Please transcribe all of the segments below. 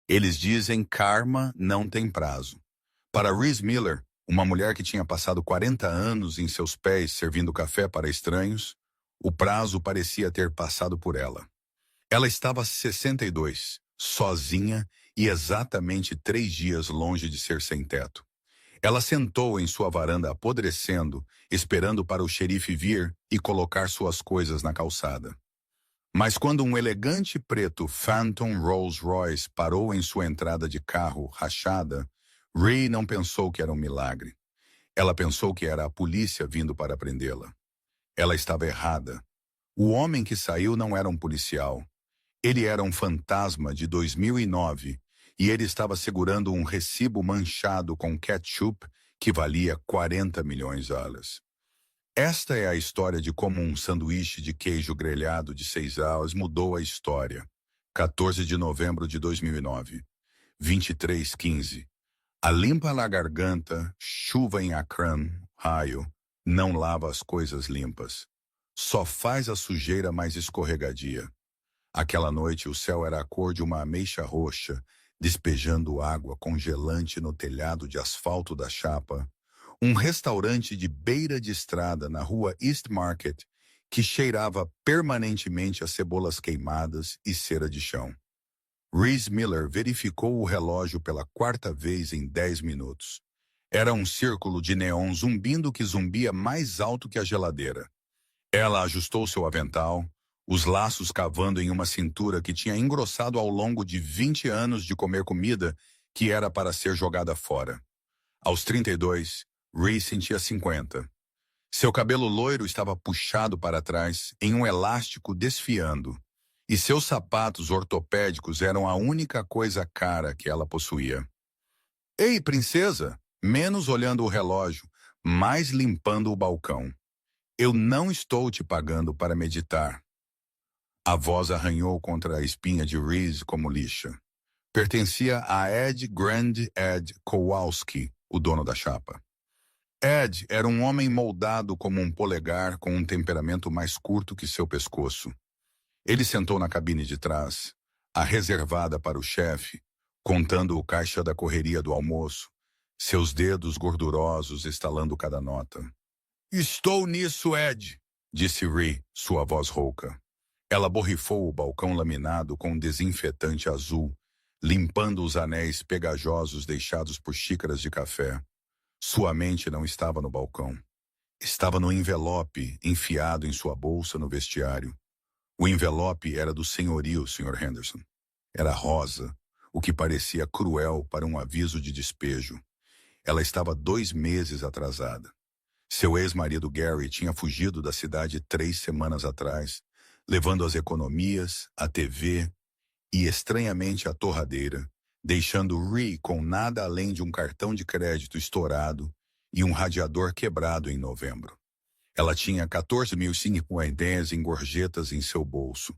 Eles dizem karma não tem prazo. Para Reese Miller, uma mulher que tinha passado 40 anos em seus pés servindo café para estranhos, o prazo parecia ter passado por ela. Ela estava 62, sozinha e exatamente 3 dias longe de ser sem teto. Ela sentou em sua varanda apodrecendo, esperando para o xerife vir e colocar suas coisas na calçada. Mas quando um elegante preto Phantom Rolls-Royce parou em sua entrada de carro rachada, Ray não pensou que era um milagre. Ela pensou que era a polícia vindo para prendê-la. Ela estava errada. O homem que saiu não era um policial. Ele era um fantasma de 2009 e ele estava segurando um recibo manchado com ketchup que valia 40 milhões de dólares. Esta é a história de como um sanduíche de queijo grelhado de 6 horas mudou a história. 14 de novembro de 2009, 23:15. A limpa na garganta, chuva em Akron, raio, não lava as coisas limpas. Só faz a sujeira mais escorregadia. Aquela noite o céu era a cor de uma ameixa roxa, despejando água congelante no telhado de asfalto da chapa. Um restaurante de beira de estrada na rua East Market que cheirava permanentemente a cebolas queimadas e cera de chão. Reese Miller verificou o relógio pela quarta vez em 10 minutos. Era um círculo de neon zumbindo que zumbia mais alto que a geladeira. Ela ajustou seu avental, os laços cavando em uma cintura que tinha engrossado ao longo de 20 anos de comer comida que era para ser jogada fora. Aos 32, Reese sentia 50. Seu cabelo loiro estava puxado para trás, em um elástico desfiando, e seus sapatos ortopédicos eram a única coisa cara que ela possuía. Ei, princesa! Menos olhando o relógio, mais limpando o balcão. Eu não estou te pagando para meditar. A voz arranhou contra a espinha de Reese como lixa. Pertencia a Ed Kowalski, o dono da chapa. Ed era um homem moldado como um polegar com um temperamento mais curto que seu pescoço. Ele sentou na cabine de trás, a reservada para o chefe, contando o caixa da correria do almoço, seus dedos gordurosos estalando cada nota. Estou nisso, Ed, disse Ree, sua voz rouca. Ela borrifou o balcão laminado com desinfetante azul, limpando os anéis pegajosos deixados por xícaras de café. Sua mente não estava no balcão. Estava no envelope enfiado em sua bolsa no vestiário. O envelope era do senhorio, Sr. Henderson. Era rosa, o que parecia cruel para um aviso de despejo. Ela estava 2 meses atrasada. Seu ex-marido Gary tinha fugido da cidade 3 semanas atrás, levando as economias, a TV e, estranhamente, a torradeira, deixando Ree com nada além de um cartão de crédito estourado e um radiador quebrado em novembro. Ela tinha 14.050 em gorjetas em seu bolso.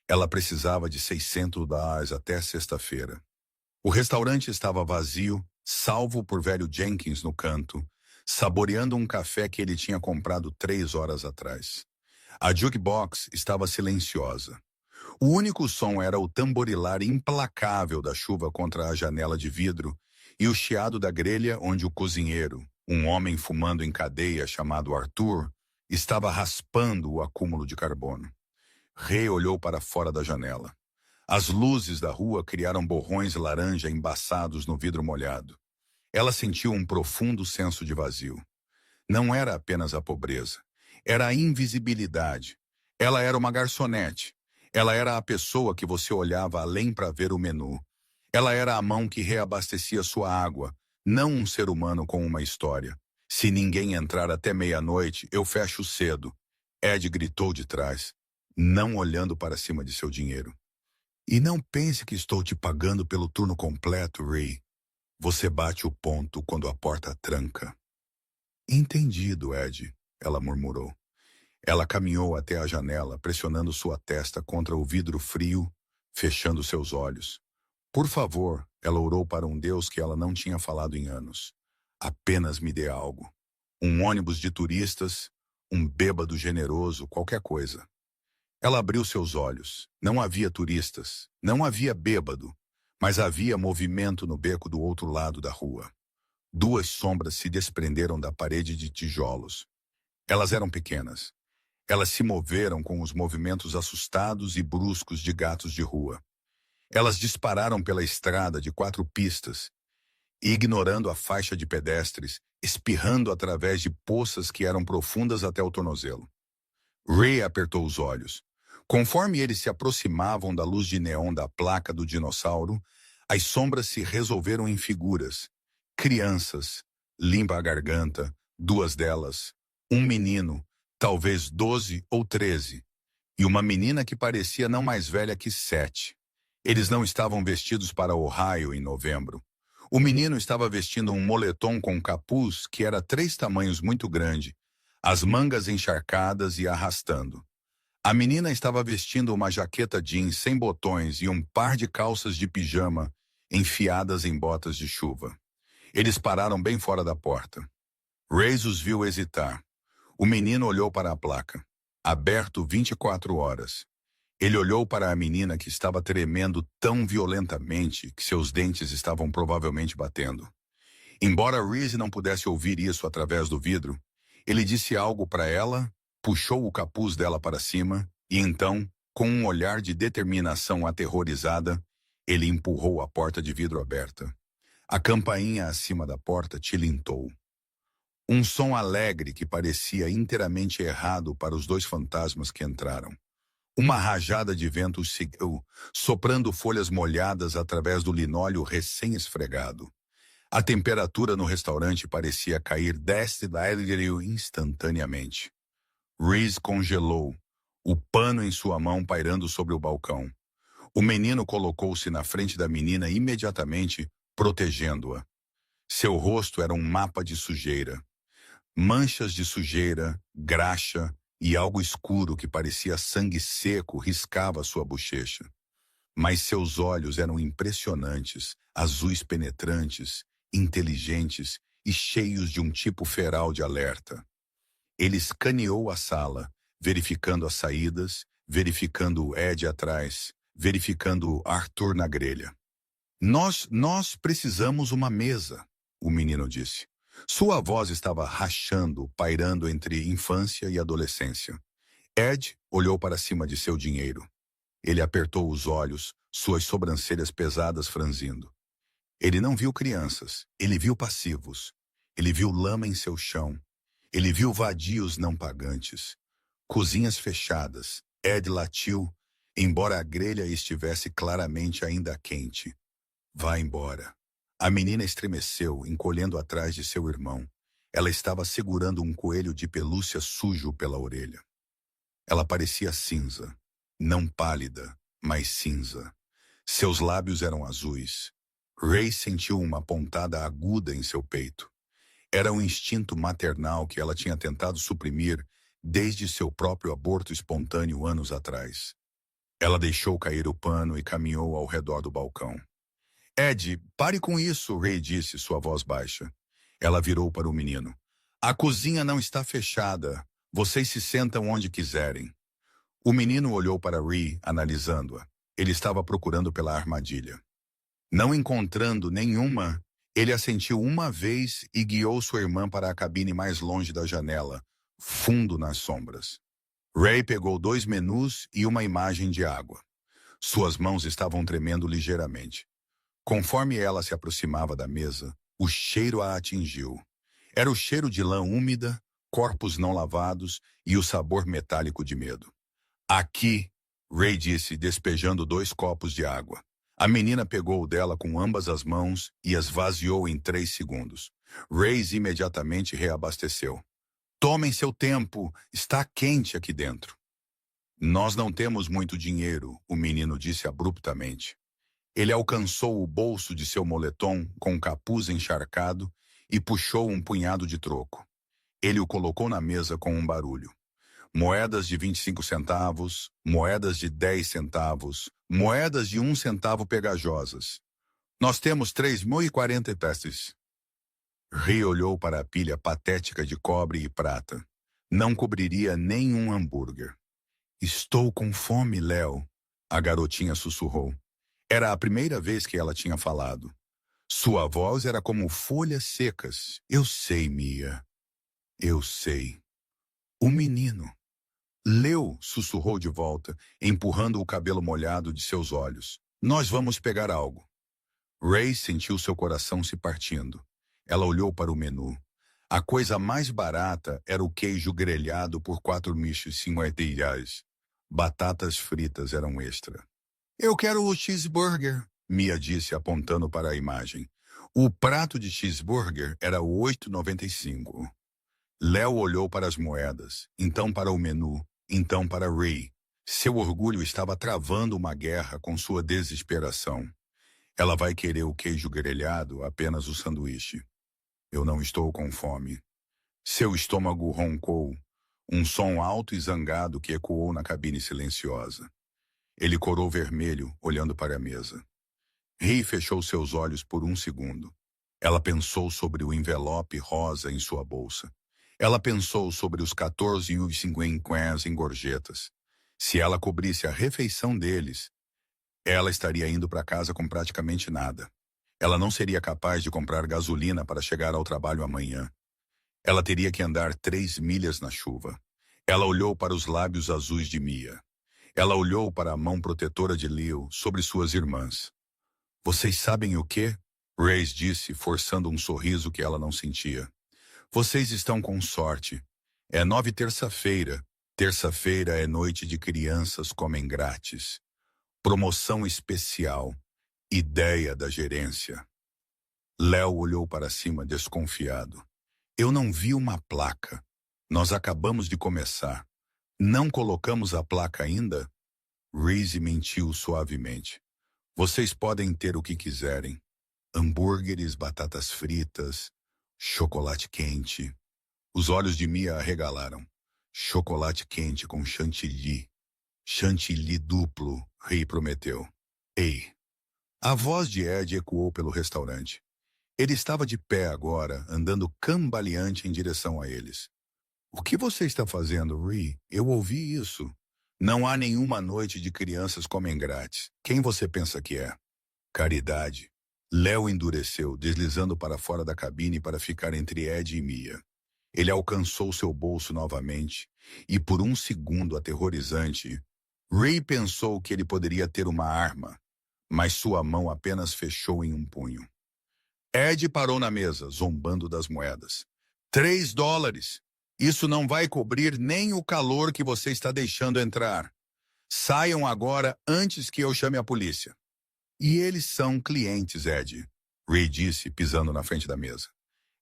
Ela precisava de $600 até sexta-feira. O restaurante estava vazio, salvo por velho Jenkins no canto, saboreando um café que ele tinha comprado 3 horas atrás. A jukebox estava silenciosa. O único som era o tamborilar implacável da chuva contra a janela de vidro e o chiado da grelha onde o cozinheiro, um homem fumando em cadeia chamado Arthur, estava raspando o acúmulo de carbono. Ray olhou para fora da janela. As luzes da rua criaram borrões laranja embaçados no vidro molhado. Ela sentiu um profundo senso de vazio. Não era apenas a pobreza. Era a invisibilidade. Ela era uma garçonete. Ela era a pessoa que você olhava além para ver o menu. Ela era a mão que reabastecia sua água, não um ser humano com uma história. Se ninguém entrar até meia-noite, eu fecho cedo. Ed gritou de trás, não olhando para cima de seu dinheiro. E não pense que estou te pagando pelo turno completo, Ray. Você bate o ponto quando a porta tranca. Entendido, Ed, ela murmurou. Ela caminhou até a janela, pressionando sua testa contra o vidro frio, fechando seus olhos. Por favor, ela orou para um Deus que ela não tinha falado em anos. Apenas me dê algo. Um ônibus de turistas, um bêbado generoso, qualquer coisa. Ela abriu seus olhos. Não havia turistas, não havia bêbado, Mas havia movimento no beco do outro lado da rua. Duas sombras se desprenderam da parede de tijolos. Elas eram pequenas. Elas se moveram com os movimentos assustados e bruscos de gatos de rua. Elas dispararam pela estrada de 4 pistas, ignorando a faixa de pedestres, espirrando através de poças que eram profundas até o tornozelo. Ray apertou os olhos. Conforme eles se aproximavam da luz de neon da placa do dinossauro, as sombras se resolveram em figuras. Crianças, limpa a garganta, 2 delas, um menino, talvez 12 ou 13, e uma menina que parecia não mais velha que 7. Eles não estavam vestidos para Ohio em novembro. O menino estava vestindo um moletom com capuz que era 3 tamanhos muito grande, as mangas encharcadas e arrastando. A menina estava vestindo uma jaqueta jeans sem botões e um par de calças de pijama enfiadas em botas de chuva. Eles pararam bem fora da porta. Ray os viu hesitar. O menino olhou para a placa. Aberto 24 horas. Ele olhou para a menina que estava tremendo tão violentamente que seus dentes estavam provavelmente batendo. Embora Reese não pudesse ouvir isso através do vidro, ele disse algo para ela, puxou o capuz dela para cima e então, com um olhar de determinação aterrorizada, ele empurrou a porta de vidro aberta. A campainha acima da porta tilintou. Um som alegre que parecia inteiramente errado para os 2 fantasmas que entraram. Uma rajada de vento seguiu, soprando folhas molhadas através do linóleo recém-esfregado. A temperatura no restaurante parecia cair 10 graus instantaneamente. Reese congelou, o pano em sua mão pairando sobre o balcão. O menino colocou-se na frente da menina imediatamente, protegendo-a. Seu rosto era um mapa de sujeira. Manchas de sujeira, graxa e algo escuro que parecia sangue seco riscava sua bochecha. Mas seus olhos eram impressionantes, azuis penetrantes, inteligentes e cheios de um tipo feral de alerta. Ele escaneou a sala, verificando as saídas, verificando o Ed atrás, verificando Arthur na grelha. Nós precisamos uma mesa, o menino disse. Sua voz estava rachando, pairando entre infância e adolescência. Ed olhou para cima de seu dinheiro. Ele apertou os olhos, suas sobrancelhas pesadas franzindo. Ele não viu crianças, ele viu passivos. Ele viu lama em seu chão. Ele viu vadios não pagantes. Cozinhas fechadas. Ed latiu, embora a grelha estivesse claramente ainda quente. Vá embora. A menina estremeceu, encolhendo atrás de seu irmão. Ela estava segurando um coelho de pelúcia sujo pela orelha. Ela parecia cinza. Não pálida, mas cinza. Seus lábios eram azuis. Ray sentiu uma pontada aguda em seu peito. Era um instinto maternal que ela tinha tentado suprimir desde seu próprio aborto espontâneo anos atrás. Ela deixou cair o pano e caminhou ao redor do balcão. Ed, pare com isso, Ray disse, sua voz baixa. Ela virou para o menino. A cozinha não está fechada. Vocês se sentam onde quiserem. O menino olhou para Ray, analisando-a. Ele estava procurando pela armadilha. Não encontrando nenhuma, ele assentiu uma vez e guiou sua irmã para a cabine mais longe da janela, fundo nas sombras. Ray pegou 2 menus e uma imagem de água. Suas mãos estavam tremendo ligeiramente. Conforme ela se aproximava da mesa, o cheiro a atingiu. Era o cheiro de lã úmida, corpos não lavados e o sabor metálico de medo. Aqui, Ray disse, despejando 2 copos de água. A menina pegou o dela com ambas as mãos e as vaziou em 3 segundos. Ray imediatamente reabasteceu. Tomem seu tempo, está quente aqui dentro. Nós não temos muito dinheiro, o menino disse abruptamente. Ele alcançou o bolso de seu moletom com o capuz encharcado e puxou um punhado de troco. Ele o colocou na mesa com um barulho. Moedas de 25 centavos, moedas de 10 centavos, moedas de 1 centavo pegajosas. Nós temos 3.040 pestes. Ray olhou para a pilha patética de cobre e prata. Não cobriria nenhum hambúrguer. Estou com fome, Léo, a garotinha sussurrou. Era a primeira vez que ela tinha falado. Sua voz era como folhas secas. Eu sei, Mia. Eu sei. O menino. Leo sussurrou de volta, empurrando o cabelo molhado de seus olhos. Nós vamos pegar algo. Ray sentiu seu coração se partindo. Ela olhou para o menu. A coisa mais barata era o queijo grelhado por 4,50 reais. Batatas fritas eram extra. Eu quero o cheeseburger, Mia disse apontando para a imagem. O prato de cheeseburger era 8,95. Léo olhou para as moedas, então para o menu, então para Ray. Seu orgulho estava travando uma guerra com sua desesperação. Ela vai querer o queijo grelhado, apenas o sanduíche. Eu não estou com fome. Seu estômago roncou, um som alto e zangado que ecoou na cabine silenciosa. Ele corou vermelho, olhando para a mesa. Ray fechou seus olhos por um segundo. Ela pensou sobre o envelope rosa em sua bolsa. Ela pensou sobre os 14,50 em gorjetas. Se ela cobrisse a refeição deles, ela estaria indo para casa com praticamente nada. Ela não seria capaz de comprar gasolina para chegar ao trabalho amanhã. Ela teria que andar 3 milhas na chuva. Ela olhou para os lábios azuis de Mia. Ela olhou para a mão protetora de Leo sobre suas irmãs. Vocês sabem o quê? Ray disse, forçando um sorriso que ela não sentia. Vocês estão com sorte. É 9 terça-feira. Terça-feira é noite de crianças comem grátis. Promoção especial. Ideia da gerência. Léo olhou para cima desconfiado. Eu não vi uma placa. Nós acabamos de começar. Não colocamos a placa ainda? Reese mentiu suavemente. Vocês podem ter o que quiserem. Hambúrgueres, batatas fritas, chocolate quente. Os olhos de Mia arregalaram. Chocolate quente com chantilly. Chantilly duplo, Ray prometeu. Ei. A voz de Ed ecoou pelo restaurante. Ele estava de pé agora, andando cambaleante em direção a eles. O que você está fazendo, Ray? Eu ouvi isso. Não há nenhuma noite de crianças comem grátis. Quem você pensa que é? Caridade. Léo endureceu, deslizando para fora da cabine para ficar entre Ed e Mia. Ele alcançou seu bolso novamente, e por um segundo aterrorizante, Ray pensou que ele poderia ter uma arma, mas sua mão apenas fechou em um punho. Ed parou na mesa, zombando das moedas. $3. Isso não vai cobrir nem o calor que você está deixando entrar. Saiam agora antes que eu chame a polícia. E eles são clientes, Ed, Ray disse, pisando na frente da mesa.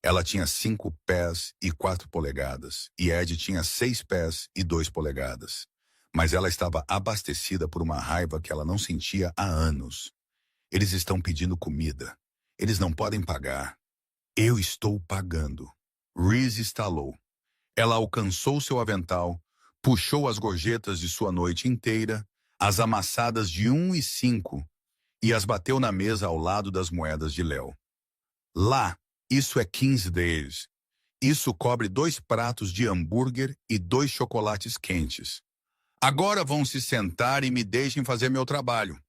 Ela tinha 5 pés e 4 polegadas, e Ed tinha 6 pés e 2 polegadas. Mas ela estava abastecida por uma raiva que ela não sentia há anos. Eles estão pedindo comida. Eles não podem pagar. Eu estou pagando. Reese estalou. Ela alcançou seu avental, puxou as gorjetas de sua noite inteira, as amassadas de 1 e 5, e as bateu na mesa ao lado das moedas de Léo. Lá, isso é 15 deles. Isso cobre 2 pratos de hambúrguer e 2 chocolates quentes. Agora vão se sentar e me deixem fazer meu trabalho.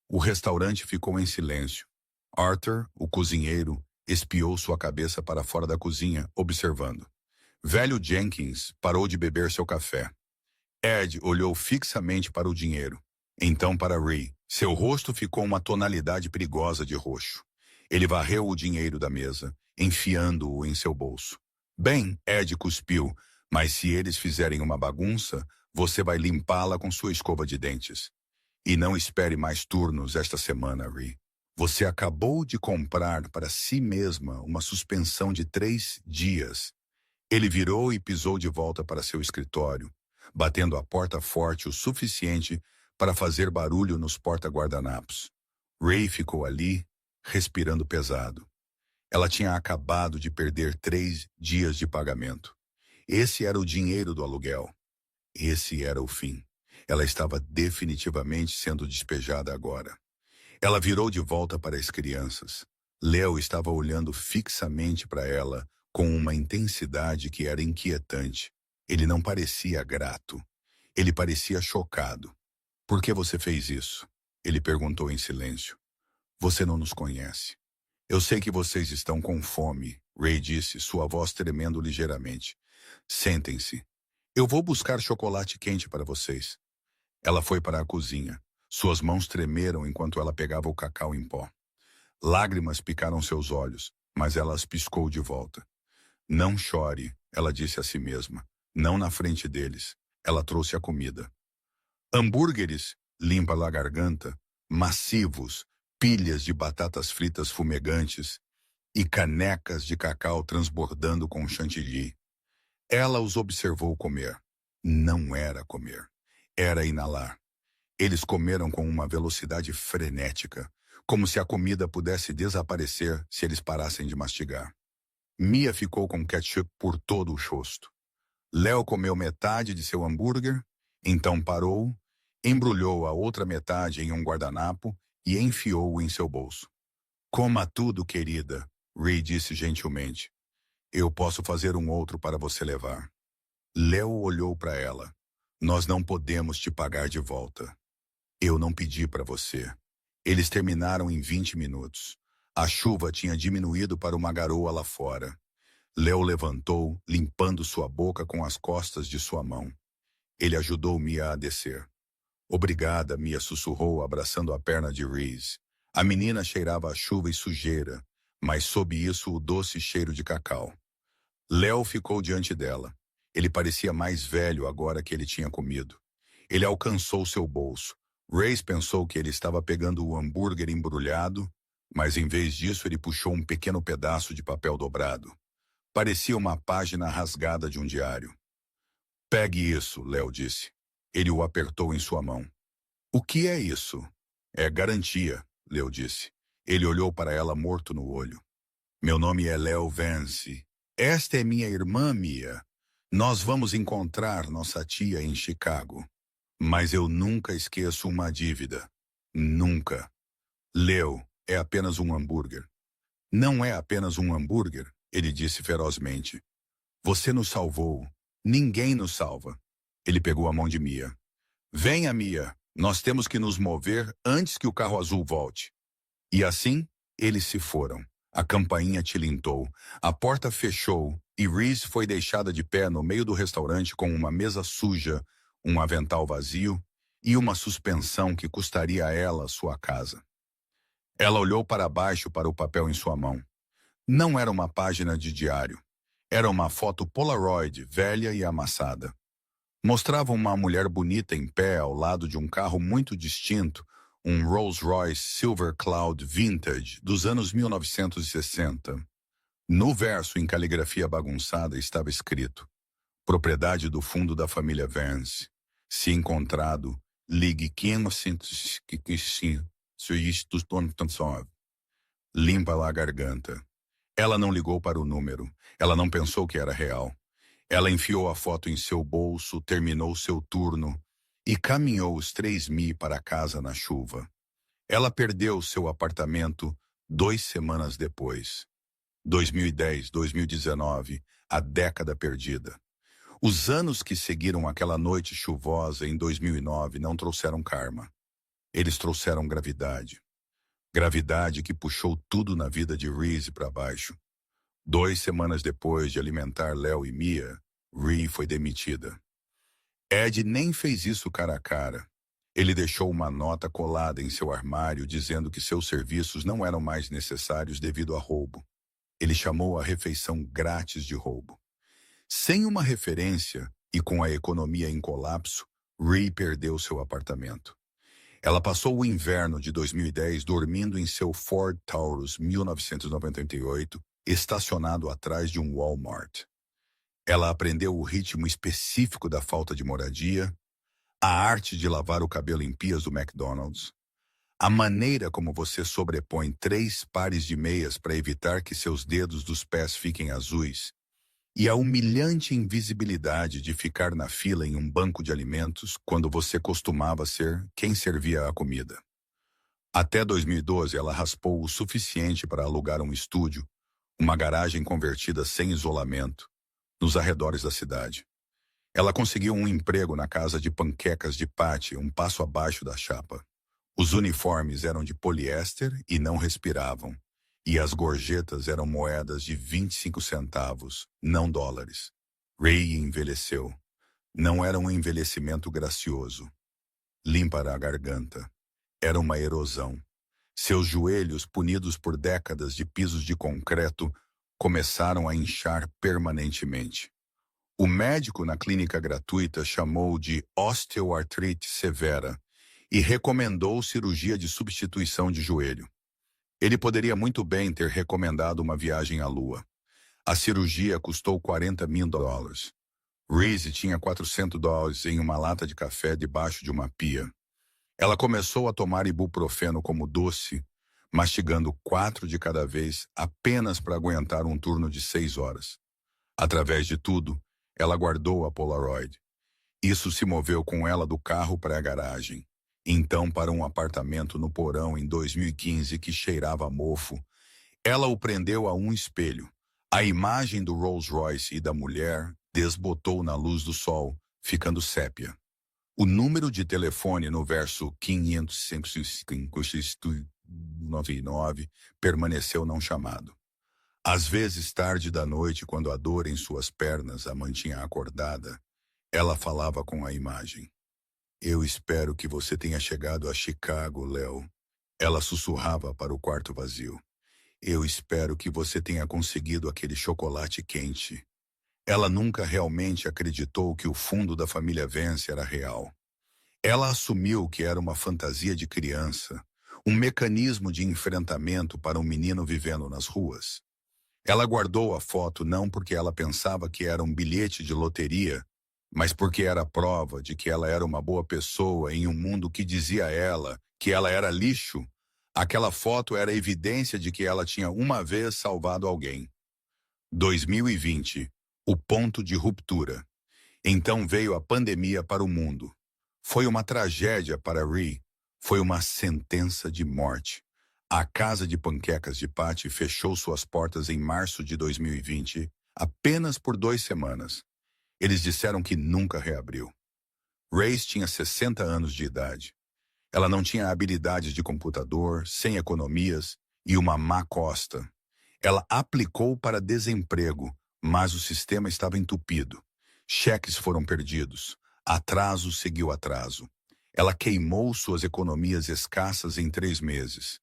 O restaurante ficou em silêncio. Arthur, o cozinheiro, espiou sua cabeça para fora da cozinha, observando. Velho Jenkins parou de beber seu café. Ed olhou fixamente para o dinheiro. Então para Ray. Seu rosto ficou uma tonalidade perigosa de roxo. Ele varreu o dinheiro da mesa, enfiando-o em seu bolso. Bem, Ed cuspiu, mas se eles fizerem uma bagunça, você vai limpá-la com sua escova de dentes. E não espere mais turnos esta semana, Ray. Você acabou de comprar para si mesma uma suspensão de 3 dias. Ele virou e pisou de volta para seu escritório, batendo a porta forte o suficiente para fazer barulho nos porta-guardanapos. Ray ficou ali, respirando pesado. Ela tinha acabado de perder 3 dias de pagamento. Esse era o dinheiro do aluguel. Esse era o fim. Ela estava definitivamente sendo despejada agora. Ela virou de volta para as crianças. Léo estava olhando fixamente para ela com uma intensidade que era inquietante. Ele não parecia grato. Ele parecia chocado. Por que você fez isso? Ele perguntou em silêncio. Você não nos conhece. Eu sei que vocês estão com fome, Ray disse, sua voz tremendo ligeiramente. Sentem-se. Eu vou buscar chocolate quente para vocês. Ela foi para a cozinha. Suas mãos tremeram enquanto ela pegava o cacau em pó. Lágrimas picaram seus olhos, mas ela as piscou de volta. Não chore, ela disse a si mesma. Não na frente deles. Ela trouxe a comida. Hambúrgueres, limpa a garganta, massivos, pilhas de batatas fritas fumegantes e canecas de cacau transbordando com chantilly. Ela os observou comer. Não era comer. Era inalar. Eles comeram com uma velocidade frenética, como se a comida pudesse desaparecer se eles parassem de mastigar. Mia ficou com ketchup por todo o rosto. Léo comeu metade de seu hambúrguer, então parou, embrulhou a outra metade em um guardanapo e enfiou-o em seu bolso. Coma tudo, querida, Ray disse gentilmente. Eu posso fazer um outro para você levar. Léo olhou para ela. Nós não podemos te pagar de volta. Eu não pedi para você. Eles terminaram em 20 minutos. A chuva tinha diminuído para uma garoa lá fora. Léo levantou, limpando sua boca com as costas de sua mão. Ele ajudou Mia a descer. Obrigada, Mia sussurrou, abraçando a perna de Reese. A menina cheirava a chuva e sujeira, mas sob isso o doce cheiro de cacau. Léo ficou diante dela. Ele parecia mais velho agora que ele tinha comido. Ele alcançou seu bolso. Reese pensou que ele estava pegando o hambúrguer embrulhado, mas em vez disso ele puxou um pequeno pedaço de papel dobrado. Parecia uma página rasgada de um diário. Pegue isso, Léo disse. Ele o apertou em sua mão. O que é isso? É garantia, Léo disse. Ele olhou para ela morto no olho. Meu nome é Léo Vance. Esta é minha irmã, Mia. Nós vamos encontrar nossa tia em Chicago. Mas eu nunca esqueço uma dívida. Nunca. Léo, é apenas um hambúrguer. Não é apenas um hambúrguer, ele disse ferozmente. Você nos salvou. Ninguém nos salva. Ele pegou a mão de Mia. Venha, Mia. Nós temos que nos mover antes que o carro azul volte. E assim, eles se foram. A campainha tilintou. A porta fechou e Reese foi deixada de pé no meio do restaurante com uma mesa suja, um avental vazio e uma suspensão que custaria a ela sua casa. Ela olhou para baixo para o papel em sua mão. Não era uma página de diário. Era uma foto Polaroid, velha e amassada. Mostrava uma mulher bonita em pé ao lado de um carro muito distinto, um Rolls-Royce Silver Cloud Vintage dos anos 1960. No verso, em caligrafia bagunçada, estava escrito: propriedade do fundo da família Vance. Se encontrado, ligue 555. Limpa a garganta. Ela não ligou para o número. Ela não pensou que era real. Ela enfiou a foto em seu bolso, terminou seu turno e caminhou os 3 mi para casa na chuva. Ela perdeu seu apartamento 2 semanas depois. 2010, 2019, a década perdida. Os anos que seguiram aquela noite chuvosa em 2009 não trouxeram karma. Eles trouxeram gravidade. Gravidade que puxou tudo na vida de Reese para baixo. 2 semanas depois de alimentar Léo e Mia, Ree foi demitida. Ed nem fez isso cara a cara. Ele deixou uma nota colada em seu armário dizendo que seus serviços não eram mais necessários devido a roubo. Ele chamou a refeição grátis de roubo. Sem uma referência e com a economia em colapso, Ree perdeu seu apartamento. Ela passou o inverno de 2010 dormindo em seu Ford Taurus 1998, estacionado atrás de um Walmart. Ela aprendeu o ritmo específico da falta de moradia, a arte de lavar o cabelo em pias do McDonald's, a maneira como você sobrepõe 3 pares de meias para evitar que seus dedos dos pés fiquem azuis, e a humilhante invisibilidade de ficar na fila em um banco de alimentos quando você costumava ser quem servia a comida. Até 2012, ela raspou o suficiente para alugar um estúdio, uma garagem convertida sem isolamento, nos arredores da cidade. Ela conseguiu um emprego na casa de panquecas de Patty, um passo abaixo da chapa. Os uniformes eram de poliéster e não respiravam, e as gorjetas eram moedas de 25 centavos, não dólares. Ray envelheceu. Não era um envelhecimento gracioso. Limpa a garganta. Era uma erosão. Seus joelhos, punidos por décadas de pisos de concreto, começaram a inchar permanentemente. O médico na clínica gratuita chamou de osteoartrite severa e recomendou cirurgia de substituição de joelho. Ele poderia muito bem ter recomendado uma viagem à Lua. A cirurgia custou $40.000. Reese tinha $400 em uma lata de café debaixo de uma pia. Ela começou a tomar ibuprofeno como doce, mastigando 4 de cada vez apenas para aguentar um turno de 6 horas. Através de tudo, ela guardou a Polaroid. Isso se moveu com ela do carro para a garagem. Então para um apartamento no porão em 2015 que cheirava a mofo. Ela o prendeu a um espelho. A imagem do Rolls Royce e da mulher desbotou na luz do sol, ficando sépia. O número de telefone no verso 599 permaneceu não chamado. Às vezes, tarde da noite, quando a dor em suas pernas a mantinha acordada, ela falava com a imagem. Eu espero que você tenha chegado a Chicago, Léo. Ela sussurrava para o quarto vazio. Eu espero que você tenha conseguido aquele chocolate quente. Ela nunca realmente acreditou que o fundo da família Vance era real. Ela assumiu que era uma fantasia de criança, um mecanismo de enfrentamento para um menino vivendo nas ruas. Ela guardou a foto não porque ela pensava que era um bilhete de loteria, mas porque era prova de que ela era uma boa pessoa em um mundo que dizia a ela que ela era lixo. Aquela foto era evidência de que ela tinha uma vez salvado alguém. 2020, o ponto de ruptura. Então veio a pandemia para o mundo. Foi uma tragédia para Ree. Foi uma sentença de morte. A casa de panquecas de Patty fechou suas portas em março de 2020, apenas por 2 semanas. Eles disseram que nunca reabriu. Race tinha 60 anos de idade. Ela não tinha habilidades de computador, sem economias e uma má costa. Ela aplicou para desemprego, mas o sistema estava entupido. Cheques foram perdidos. Atraso seguiu atraso. Ela queimou suas economias escassas em 3 meses.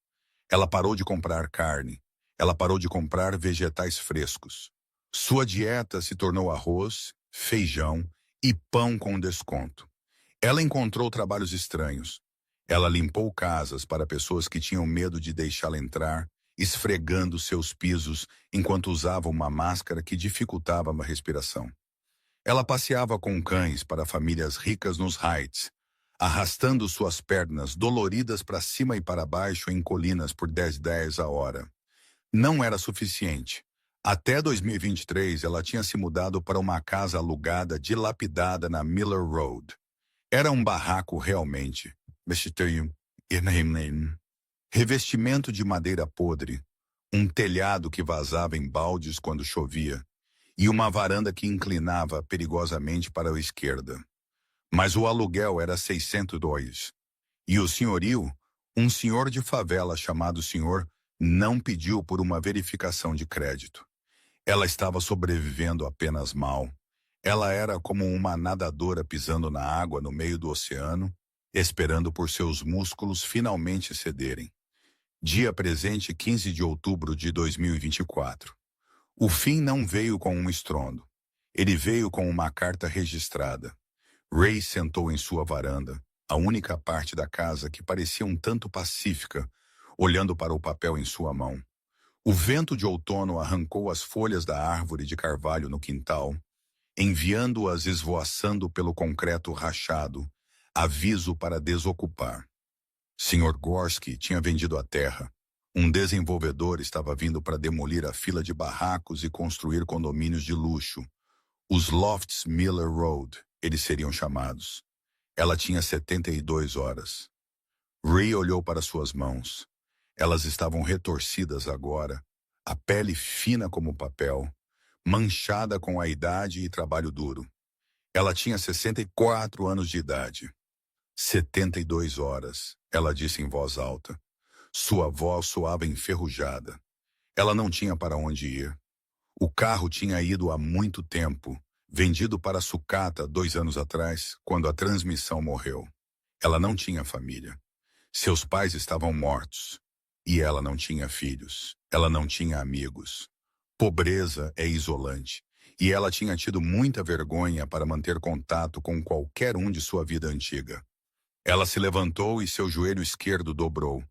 Ela parou de comprar carne. Ela parou de comprar vegetais frescos. Sua dieta se tornou arroz, feijão e pão com desconto. Ela encontrou trabalhos estranhos. Ela limpou casas para pessoas que tinham medo de deixá-la entrar, esfregando seus pisos enquanto usava uma máscara que dificultava a respiração. Ela passeava com cães para famílias ricas nos Heights, arrastando suas pernas doloridas para cima e para baixo em colinas por 10 a hora. Não era suficiente. Até 2023, ela tinha se mudado para uma casa alugada, dilapidada na Miller Road. Era um barraco realmente. Revestimento de madeira podre, um telhado que vazava em baldes quando chovia, e uma varanda que inclinava perigosamente para a esquerda. Mas o aluguel era $600. E o senhorio, um senhor de favela chamado senhor, não pediu por uma verificação de crédito. Ela estava sobrevivendo apenas mal. Ela era como uma nadadora pisando na água no meio do oceano, esperando por seus músculos finalmente cederem. Dia presente, 15 de outubro de 2024. O fim não veio com um estrondo. Ele veio com uma carta registrada. Ray sentou em sua varanda, a única parte da casa que parecia um tanto pacífica, olhando para o papel em sua mão. O vento de outono arrancou as folhas da árvore de carvalho no quintal, enviando-as esvoaçando pelo concreto rachado, aviso para desocupar. Sr. Gorski tinha vendido a terra. Um desenvolvedor estava vindo para demolir a fila de barracos e construir condomínios de luxo. Os Lofts Miller Road, eles seriam chamados. Ela tinha 72 horas. Ray olhou para suas mãos. Elas estavam retorcidas agora, a pele fina como papel, manchada com a idade e trabalho duro. Ela tinha 64 anos de idade. 72 horas, ela disse em voz alta. Sua voz soava enferrujada. Ela não tinha para onde ir. O carro tinha ido há muito tempo, vendido para sucata 2 anos atrás, quando a transmissão morreu. Ela não tinha família. Seus pais estavam mortos. E ela não tinha filhos. Ela não tinha amigos. Pobreza é isolante. E ela tinha tido muita vergonha para manter contato com qualquer um de sua vida antiga. Ela se levantou e seu joelho esquerdo dobrou.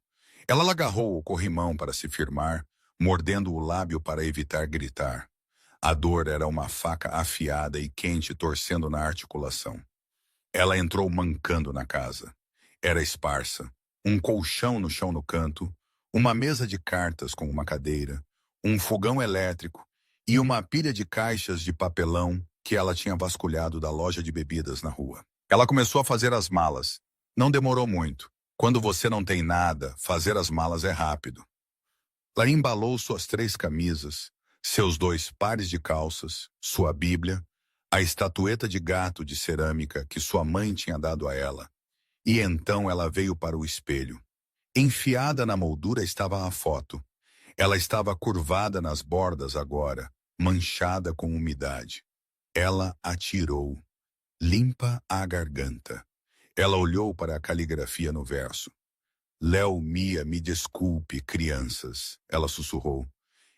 Ela agarrou o corrimão para se firmar, mordendo o lábio para evitar gritar. A dor era uma faca afiada e quente torcendo na articulação. Ela entrou mancando na casa. Era esparsa. Um colchão no chão no canto, uma mesa de cartas com uma cadeira, um fogão elétrico e uma pilha de caixas de papelão que ela tinha vasculhado da loja de bebidas na rua. Ela começou a fazer as malas. Não demorou muito. Quando você não tem nada, fazer as malas é rápido. Ela embalou suas 3 camisas, seus 2 pares de calças, sua Bíblia, a estatueta de gato de cerâmica que sua mãe tinha dado a ela. E então ela veio para o espelho. Enfiada na moldura estava a foto. Ela estava curvada nas bordas agora, manchada com umidade. Ela atirou. Limpa a garganta. Ela olhou para a caligrafia no verso. Léo Mia, me desculpe, crianças, ela sussurrou.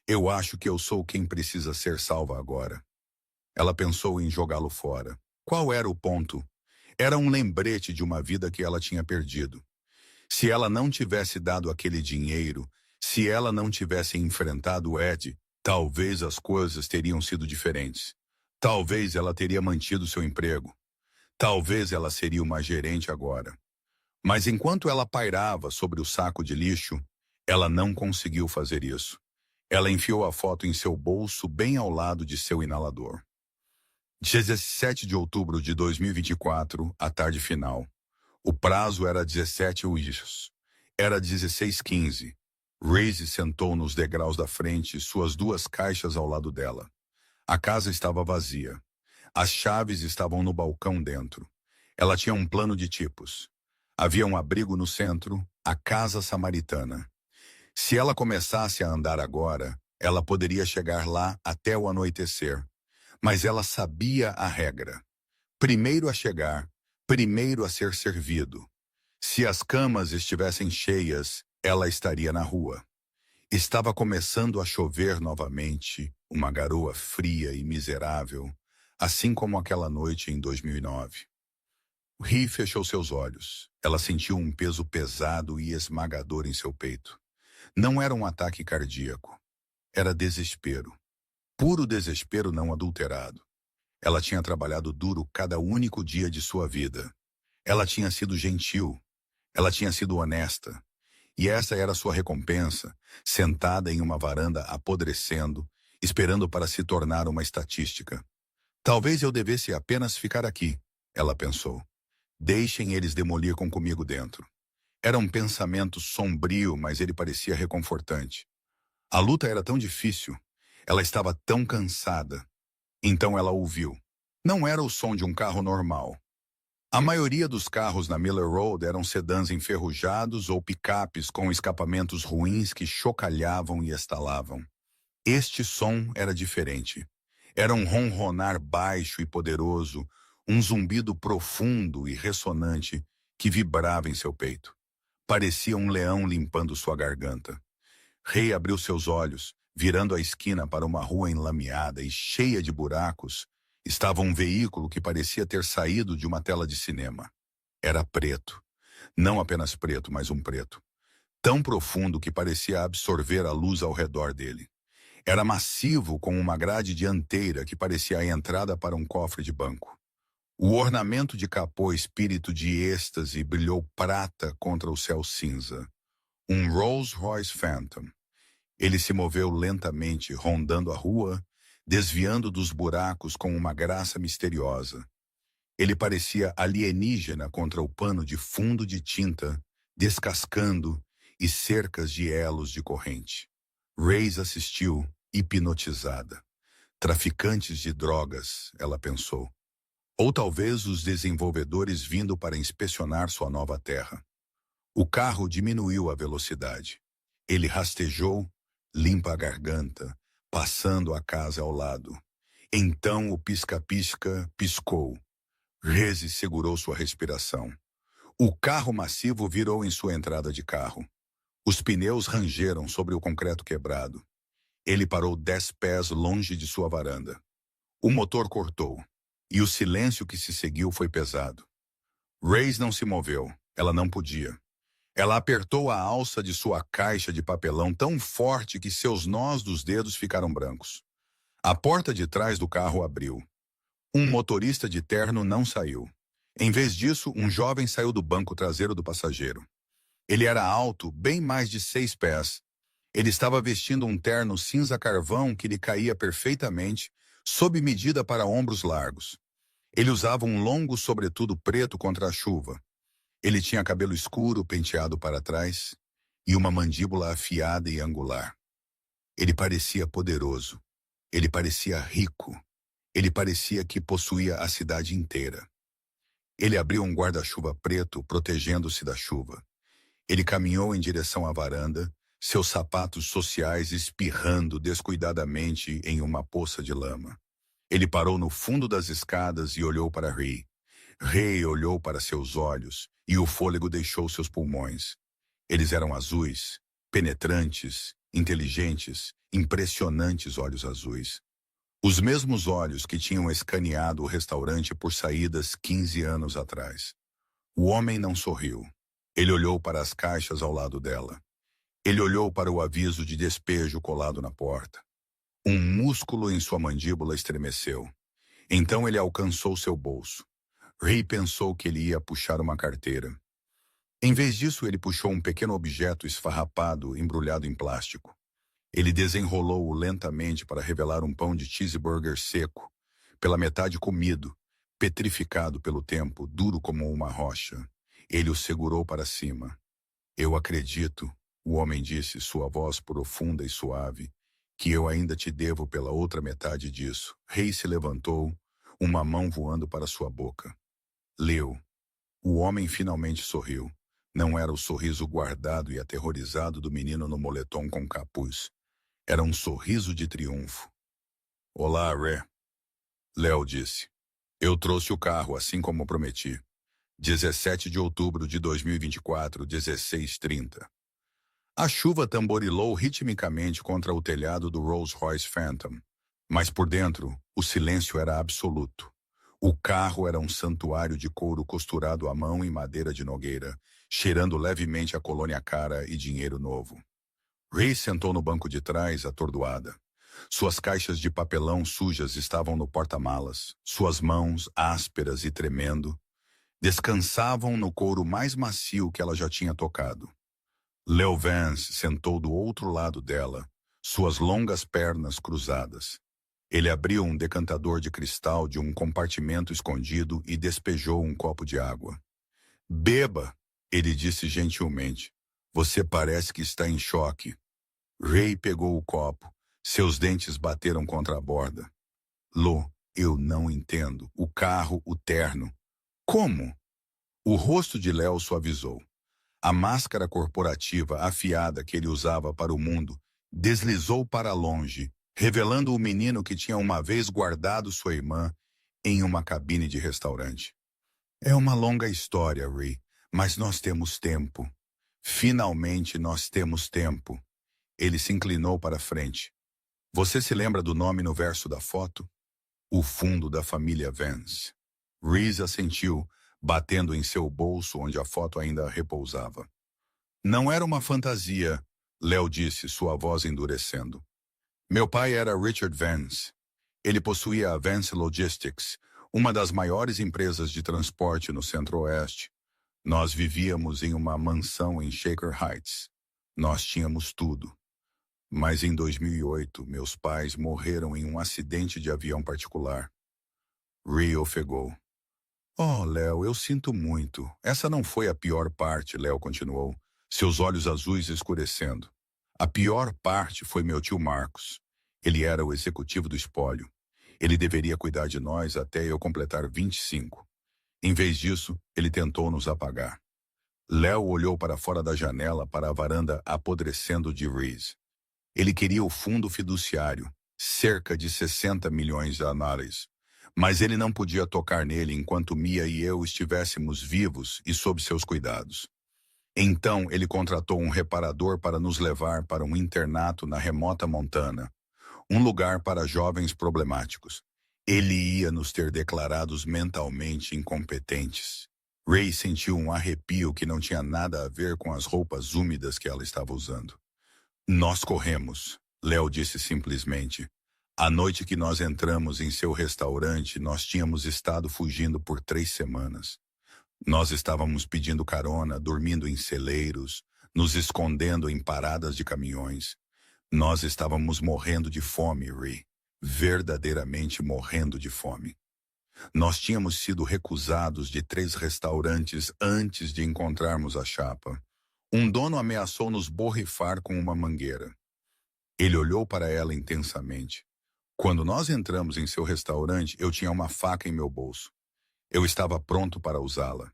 Eu acho que eu sou quem precisa ser salva agora. Ela pensou em jogá-lo fora. Qual era o ponto? Era um lembrete de uma vida que ela tinha perdido. Se ela não tivesse dado aquele dinheiro, se ela não tivesse enfrentado o Ed, talvez as coisas teriam sido diferentes. Talvez ela teria mantido seu emprego. Talvez ela seria uma gerente agora. Mas enquanto ela pairava sobre o saco de lixo, ela não conseguiu fazer isso. Ela enfiou a foto em seu bolso bem ao lado de seu inalador. 17 de outubro de 2024, a tarde final. O prazo era 17 horas. Era 16h15. Reese sentou nos degraus da frente, suas 2 caixas ao lado dela. A casa estava vazia. As chaves estavam no balcão dentro. Ela tinha um plano de tipos. Havia um abrigo no centro, a casa samaritana. Se ela começasse a andar agora, ela poderia chegar lá até o anoitecer. Mas ela sabia a regra. Primeiro a chegar, primeiro a ser servido. Se as camas estivessem cheias, ela estaria na rua. Estava começando a chover novamente, uma garoa fria e miserável, assim como aquela noite em 2009. Ri fechou seus olhos. Ela sentiu um peso pesado e esmagador em seu peito. Não era um ataque cardíaco. Era desespero. Puro desespero não adulterado. Ela tinha trabalhado duro cada único dia de sua vida. Ela tinha sido gentil. Ela tinha sido honesta. E essa era sua recompensa, sentada em uma varanda apodrecendo, esperando para se tornar uma estatística. Talvez eu devesse apenas ficar aqui, ela pensou. Deixem eles demolir comigo dentro. Era um pensamento sombrio, mas ele parecia reconfortante. A luta era tão difícil. Ela estava tão cansada. Então ela ouviu. Não era o som de um carro normal. A maioria dos carros na Miller Road eram sedãs enferrujados ou picapes com escapamentos ruins que chocalhavam e estalavam. Este som era diferente. Era um ronronar baixo e poderoso, um zumbido profundo e ressonante que vibrava em seu peito. Parecia um leão limpando sua garganta. Ray abriu seus olhos, virando a esquina para uma rua enlameada e cheia de buracos. Estava um veículo que parecia ter saído de uma tela de cinema. Era preto. Não apenas preto, mas um preto. Tão profundo que parecia absorver a luz ao redor dele. Era massivo com uma grade dianteira que parecia a entrada para um cofre de banco. O ornamento de capô espírito de êxtase brilhou prata contra o céu cinza. Um Rolls Royce Phantom. Ele se moveu lentamente, rondando a rua, desviando dos buracos com uma graça misteriosa. Ele parecia alienígena contra o pano de fundo de tinta, descascando e cercas de elos de corrente. Reis assistiu, hipnotizada. Traficantes de drogas, ela pensou. Ou talvez os desenvolvedores vindo para inspecionar sua nova terra. O carro diminuiu a velocidade. Ele rastejou, limpa a garganta, passando a casa ao lado. Então o pisca-pisca piscou. Reze segurou sua respiração. O carro massivo virou em sua entrada de carro. Os pneus rangeram sobre o concreto quebrado. Ele parou 10 pés longe de sua varanda. O motor cortou, e o silêncio que se seguiu foi pesado. Reyes não se moveu. Ela não podia. Ela apertou a alça de sua caixa de papelão tão forte que seus nós dos dedos ficaram brancos. A porta de trás do carro abriu. Um motorista de terno não saiu. Em vez disso, um jovem saiu do banco traseiro do passageiro. Ele era alto, bem mais de 6 pés. Ele estava vestindo um terno cinza carvão que lhe caía perfeitamente, sob medida para ombros largos. Ele usava um longo sobretudo preto contra a chuva. Ele tinha cabelo escuro penteado para trás e uma mandíbula afiada e angular. Ele parecia poderoso. Ele parecia rico. Ele parecia que possuía a cidade inteira. Ele abriu um guarda-chuva preto, protegendo-se da chuva. Ele caminhou em direção à varanda, seus sapatos sociais espirrando descuidadamente em uma poça de lama. Ele parou no fundo das escadas e olhou para Rey. Rey olhou para seus olhos e o fôlego deixou seus pulmões. Eles eram azuis, penetrantes, inteligentes, impressionantes olhos azuis. Os mesmos olhos que tinham escaneado o restaurante por saídas 15 anos atrás. O homem não sorriu. Ele olhou para as caixas ao lado dela. Ele olhou para o aviso de despejo colado na porta. Um músculo em sua mandíbula estremeceu. Então ele alcançou seu bolso. Rey pensou que ele ia puxar uma carteira. Em vez disso, ele puxou um pequeno objeto esfarrapado, embrulhado em plástico. Ele desenrolou-o lentamente para revelar um pão de cheeseburger seco, pela metade comido, petrificado pelo tempo, duro como uma rocha. Ele o segurou para cima. Eu acredito, o homem disse, sua voz profunda e suave, que eu ainda te devo pela outra metade disso. Rey se levantou, uma mão voando para sua boca. Leu. O homem finalmente sorriu. Não era o sorriso guardado e aterrorizado do menino no moletom com capuz. Era um sorriso de triunfo. Olá, Ré. Léo disse. Eu trouxe o carro, assim como prometi. 17 de outubro de 2024, 16h30. A chuva tamborilou ritmicamente contra o telhado do Rolls-Royce Phantom. Mas por dentro, o silêncio era absoluto. O carro era um santuário de couro costurado à mão em madeira de nogueira, cheirando levemente a colônia cara e dinheiro novo. Rey sentou no banco de trás, atordoada. Suas caixas de papelão sujas estavam no porta-malas. Suas mãos, ásperas e tremendo, descansavam no couro mais macio que ela já tinha tocado. Leo Vance sentou do outro lado dela, suas longas pernas cruzadas. Ele abriu um decantador de cristal de um compartimento escondido e despejou um copo de água. Beba, ele disse gentilmente. Você parece que está em choque. Rey pegou o copo. Seus dentes bateram contra a borda. Lo, eu não entendo. O carro, o terno. Como? O rosto de Léo suavizou. A máscara corporativa afiada que ele usava para o mundo deslizou para longe, revelando o menino que tinha uma vez guardado sua irmã em uma cabine de restaurante. É uma longa história, Rey, mas nós temos tempo. Finalmente nós temos tempo. Ele se inclinou para frente. Você se lembra do nome no verso da foto? O fundo da família Vance. Reese assentiu, batendo em seu bolso onde a foto ainda repousava. Não era uma fantasia, Léo disse, sua voz endurecendo. Meu pai era Richard Vance. Ele possuía a Vance Logistics, uma das maiores empresas de transporte no Centro-Oeste. Nós vivíamos em uma mansão em Shaker Heights. Nós tínhamos tudo. Mas em 2008, meus pais morreram em um acidente de avião particular. Rey ofegou. Oh, Léo, eu sinto muito. Essa não foi a pior parte, Léo continuou, seus olhos azuis escurecendo. A pior parte foi meu tio Marcos. Ele era o executivo do espólio. Ele deveria cuidar de nós até eu completar 25. Em vez disso, ele tentou nos apagar. Léo olhou para fora da janela para a varanda apodrecendo de Reese. Ele queria o fundo fiduciário, cerca de 60 milhões de análises. Mas ele não podia tocar nele enquanto Mia e eu estivéssemos vivos e sob seus cuidados. Então ele contratou um reparador para nos levar para um internato na remota Montana, um lugar para jovens problemáticos. Ele ia nos ter declarados mentalmente incompetentes. Ray sentiu um arrepio que não tinha nada a ver com as roupas úmidas que ela estava usando. Nós corremos, Léo disse simplesmente. A noite que nós entramos em seu restaurante, nós tínhamos estado fugindo por 3 semanas. Nós estávamos pedindo carona, dormindo em celeiros, nos escondendo em paradas de caminhões. Nós estávamos morrendo de fome, Ray. Verdadeiramente morrendo de fome. Nós tínhamos sido recusados de 3 restaurantes antes de encontrarmos a chapa. Um dono ameaçou nos borrifar com uma mangueira. Ele olhou para ela intensamente. Quando nós entramos em seu restaurante, eu tinha uma faca em meu bolso. Eu estava pronto para usá-la.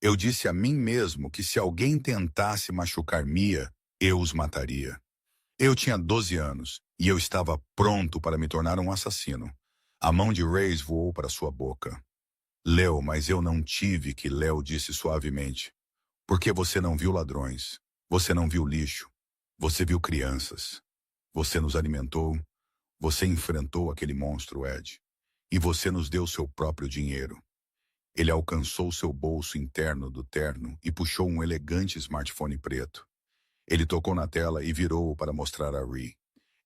Eu disse a mim mesmo que se alguém tentasse machucar Mia, eu os mataria. Eu tinha 12 anos e eu estava pronto para me tornar um assassino. A mão de Reis voou para sua boca. Léo, mas eu não tive que, Léo disse suavemente. Porque você não viu ladrões. Você não viu lixo. Você viu crianças. Você nos alimentou. Você enfrentou aquele monstro, Ed. E você nos deu seu próprio dinheiro. Ele alcançou seu bolso interno do terno e puxou um elegante smartphone preto. Ele tocou na tela e virou-o para mostrar a Ree.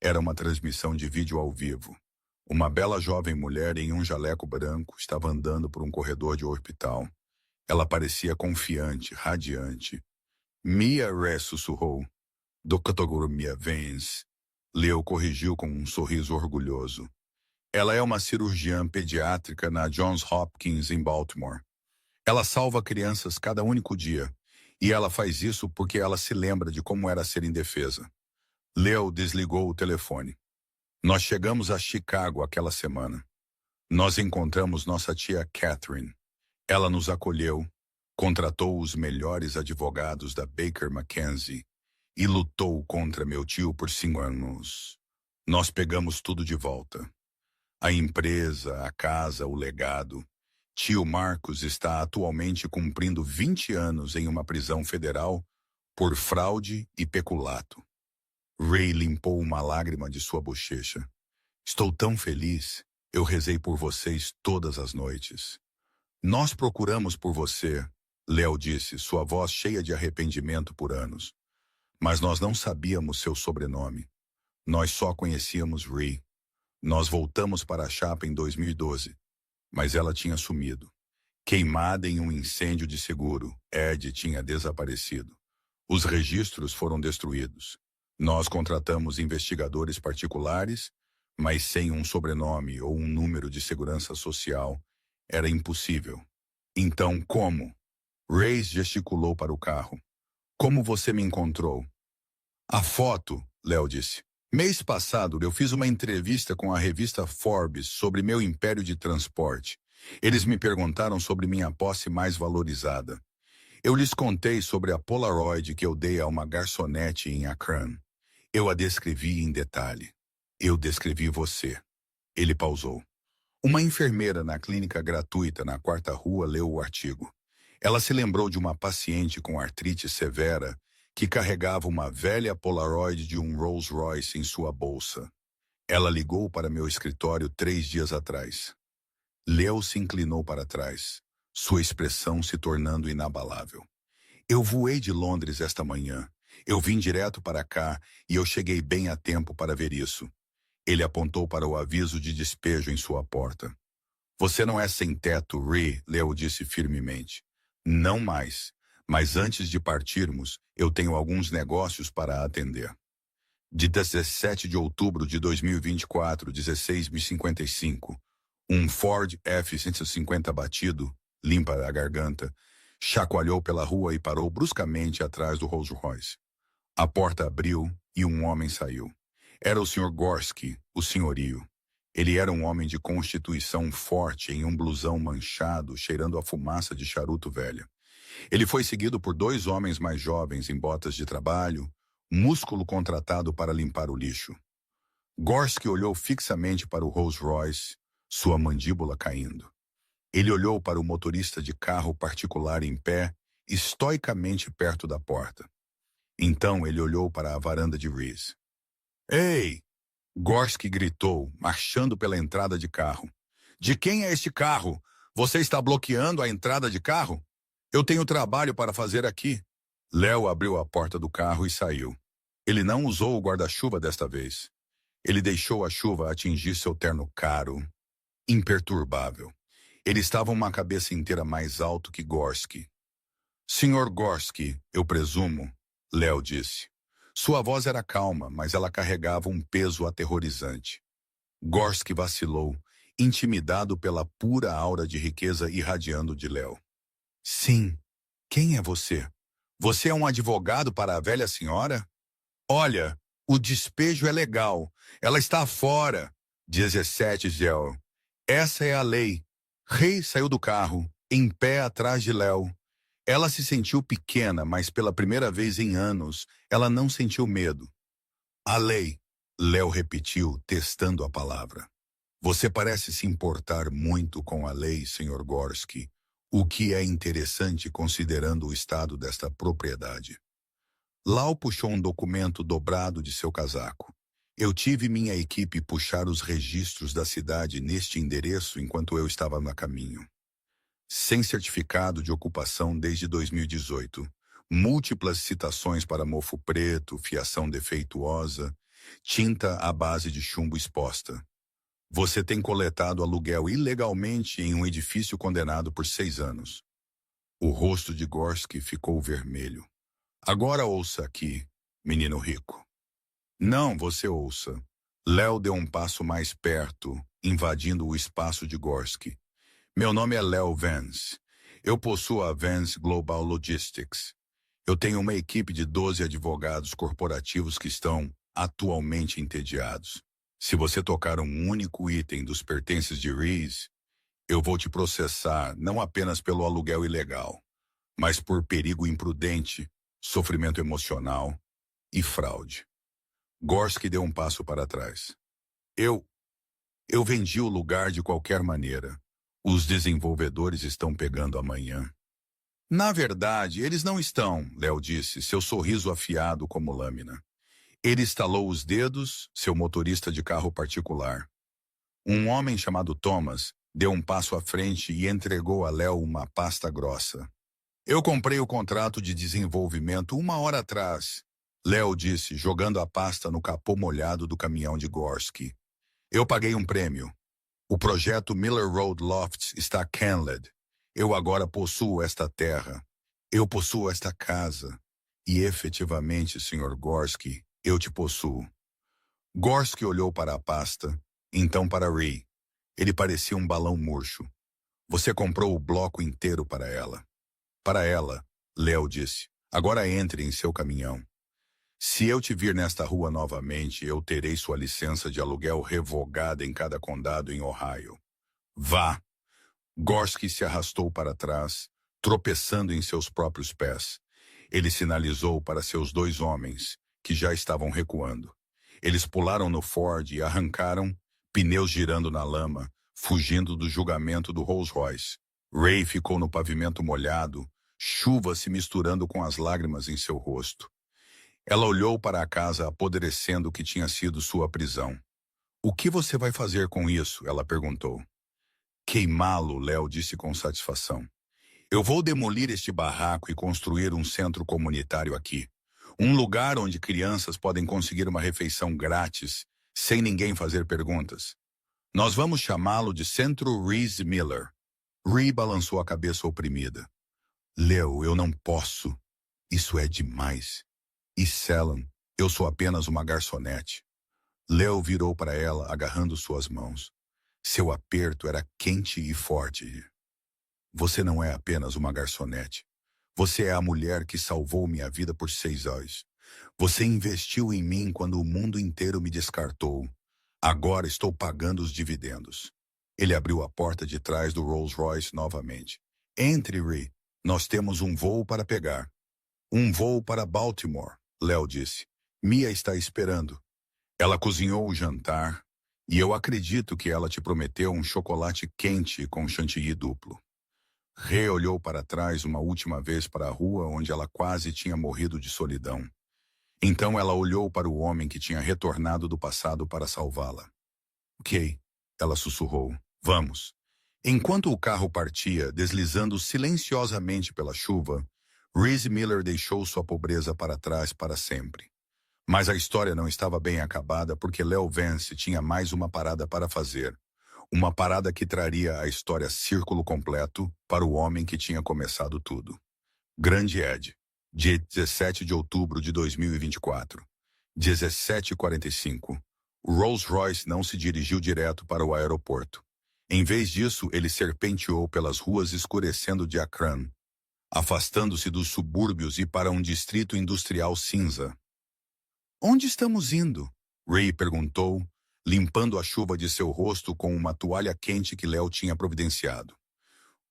Era uma transmissão de vídeo ao vivo. Uma bela jovem mulher em um jaleco branco estava andando por um corredor de hospital. Ela parecia confiante, radiante. Mia Ré sussurrou. Dr. Mia Vance. Leo corrigiu com um sorriso orgulhoso. Ela é uma cirurgiã pediátrica na Johns Hopkins, em Baltimore. Ela salva crianças cada único dia. E ela faz isso porque ela se lembra de como era ser indefesa. Leo desligou o telefone. Nós chegamos a Chicago aquela semana. Nós encontramos nossa tia Catherine. Ela nos acolheu, contratou os melhores advogados da Baker McKenzie e lutou contra meu tio por 5 anos. Nós pegamos tudo de volta. A empresa, a casa, o legado. Tio Marcos está atualmente cumprindo 20 anos em uma prisão federal por fraude e peculato. Ray limpou uma lágrima de sua bochecha. Estou tão feliz. Eu rezei por vocês todas as noites. Nós procuramos por você, Léo disse, sua voz cheia de arrependimento por anos. Mas nós não sabíamos seu sobrenome. Nós só conhecíamos Ray. Nós voltamos para a chapa em 2012, mas ela tinha sumido. Queimada em um incêndio de seguro, Ed tinha desaparecido. Os registros foram destruídos. Nós contratamos investigadores particulares, mas sem um sobrenome ou um número de segurança social, era impossível. Então, como? Reis gesticulou para o carro. Como você me encontrou? A foto, Léo disse. Mês passado, eu fiz uma entrevista com a revista Forbes sobre meu império de transporte. Eles me perguntaram sobre minha posse mais valorizada. Eu lhes contei sobre a Polaroid que eu dei a uma garçonete em Akron. Eu a descrevi em detalhe. Eu descrevi você. Ele pausou. Uma enfermeira na clínica gratuita na 4ª Rua leu o artigo. Ela se lembrou de uma paciente com artrite severa que carregava uma velha Polaroid de um Rolls Royce em sua bolsa. Ela ligou para meu escritório 3 dias atrás. Leo se inclinou para trás, sua expressão se tornando inabalável. Eu voei de Londres esta manhã. Eu vim direto para cá e eu cheguei bem a tempo para ver isso. Ele apontou para o aviso de despejo em sua porta. Você não é sem teto, Ray, Leo disse firmemente. Não mais. Mas antes de partirmos, eu tenho alguns negócios para atender. De 17 de outubro de 2024, 16h55, um Ford F-150 batido, limpa a garganta, chacoalhou pela rua e parou bruscamente atrás do Rolls Royce. A porta abriu e um homem saiu. Era o Sr. Gorski, o senhorio. Ele era um homem de constituição forte em um blusão manchado, cheirando a fumaça de charuto velho. Ele foi seguido por dois homens mais jovens em botas de trabalho, músculo contratado para limpar o lixo. Gorski olhou fixamente para o Rolls Royce, sua mandíbula caindo. Ele olhou para o motorista de carro particular em pé, estoicamente perto da porta. Então ele olhou para a varanda de Reese. Ei! Gorski gritou, marchando pela entrada de carro. De quem é este carro? Você está bloqueando a entrada de carro? Eu tenho trabalho para fazer aqui. Léo abriu a porta do carro e saiu. Ele não usou o guarda-chuva desta vez. Ele deixou a chuva atingir seu terno caro, imperturbável. Ele estava uma cabeça inteira mais alto que Gorski. Senhor Gorski, eu presumo, Léo disse. Sua voz era calma, mas ela carregava um peso aterrorizante. Gorski vacilou, intimidado pela pura aura de riqueza irradiando de Léo. Sim. Quem é você? Você é um advogado para a velha senhora? Olha, o despejo é legal. Ela está fora. 17, Gel. Essa é a lei. Rei saiu do carro, em pé atrás de Léo. Ela se sentiu pequena, mas pela primeira vez em anos, ela não sentiu medo. A lei, Léo repetiu, testando a palavra. Você parece se importar muito com a lei, Sr. Gorski, o que é interessante considerando o estado desta propriedade. Lau puxou um documento dobrado de seu casaco. Eu tive minha equipe puxar os registros da cidade neste endereço enquanto eu estava no caminho. Sem certificado de ocupação desde 2018, múltiplas citações para mofo preto, fiação defeituosa, tinta à base de chumbo exposta. Você tem coletado aluguel ilegalmente em um edifício condenado por 6 anos. O rosto de Gorski ficou vermelho. Agora ouça aqui, menino rico. Não, você ouça. Léo deu um passo mais perto, invadindo o espaço de Gorski. Meu nome é Léo Vance. Eu possuo a Vance Global Logistics. Eu tenho uma equipe de 12 advogados corporativos que estão atualmente entediados. Se você tocar um único item dos pertences de Reese, eu vou te processar não apenas pelo aluguel ilegal, mas por perigo imprudente, sofrimento emocional e fraude. Gorski deu um passo para trás. Eu vendi o lugar de qualquer maneira. Os desenvolvedores estão pegando amanhã. Na verdade, eles não estão, Léo disse, seu sorriso afiado como lâmina. Ele estalou os dedos, seu motorista de carro particular. Um homem chamado Thomas deu um passo à frente e entregou a Léo uma pasta grossa. Eu comprei o contrato de desenvolvimento 1 hora atrás, Léo disse, jogando a pasta no capô molhado do caminhão de Gorski. Eu paguei um prêmio. O projeto Miller Road Lofts está canceled. Eu agora possuo esta terra. Eu possuo esta casa. E efetivamente, Sr. Gorski, eu te possuo. Gorski olhou para a pasta, então para Ray. Ele parecia um balão murcho. Você comprou o bloco inteiro para ela. Para ela, Léo disse. Agora entre em seu caminhão. Se eu te vir nesta rua novamente, eu terei sua licença de aluguel revogada em cada condado em Ohio. Vá! Gorski se arrastou para trás, tropeçando em seus próprios pés. Ele sinalizou para seus 2 homens, que já estavam recuando. Eles pularam no Ford e arrancaram, pneus girando na lama, fugindo do julgamento do Rolls Royce. Ray ficou no pavimento molhado, chuva se misturando com as lágrimas em seu rosto. Ela olhou para a casa apodrecendo o que tinha sido sua prisão. O que você vai fazer com isso? Ela perguntou. Queimá-lo, Léo disse com satisfação. Eu vou demolir este barraco e construir um centro comunitário aqui. Um lugar onde crianças podem conseguir uma refeição grátis, sem ninguém fazer perguntas. Nós vamos chamá-lo de Centro Reese Miller. Ree balançou a cabeça oprimida. Léo, eu não posso. Isso é demais. E Sellan, eu sou apenas uma garçonete. Léo virou para ela, agarrando suas mãos. Seu aperto era quente e forte. Você não é apenas uma garçonete. Você é a mulher que salvou minha vida por 6 anos. Você investiu em mim quando o mundo inteiro me descartou. Agora estou pagando os dividendos. Ele abriu a porta de trás do Rolls-Royce novamente. Entre, Ree. Nós temos um voo para pegar. Um voo para Baltimore, Léo disse. Mia está esperando. Ela cozinhou o jantar e eu acredito que ela te prometeu um chocolate quente com chantilly duplo. Rê olhou para trás uma última vez para a rua onde ela quase tinha morrido de solidão. Então ela olhou para o homem que tinha retornado do passado para salvá-la. Ok, ela sussurrou. Vamos. Enquanto o carro partia, deslizando silenciosamente pela chuva, Reese Miller deixou sua pobreza para trás para sempre. Mas a história não estava bem acabada porque Léo Vance tinha mais uma parada para fazer. Uma parada que traria a história círculo completo para o homem que tinha começado tudo. Grande Ed, dia 17 de outubro de 2024, 17h45. O Rolls-Royce não se dirigiu direto para o aeroporto. Em vez disso, ele serpenteou pelas ruas escurecendo de Akron, afastando-se dos subúrbios e para um distrito industrial cinza. Onde estamos indo? Ray perguntou, limpando a chuva de seu rosto com uma toalha quente que Léo tinha providenciado.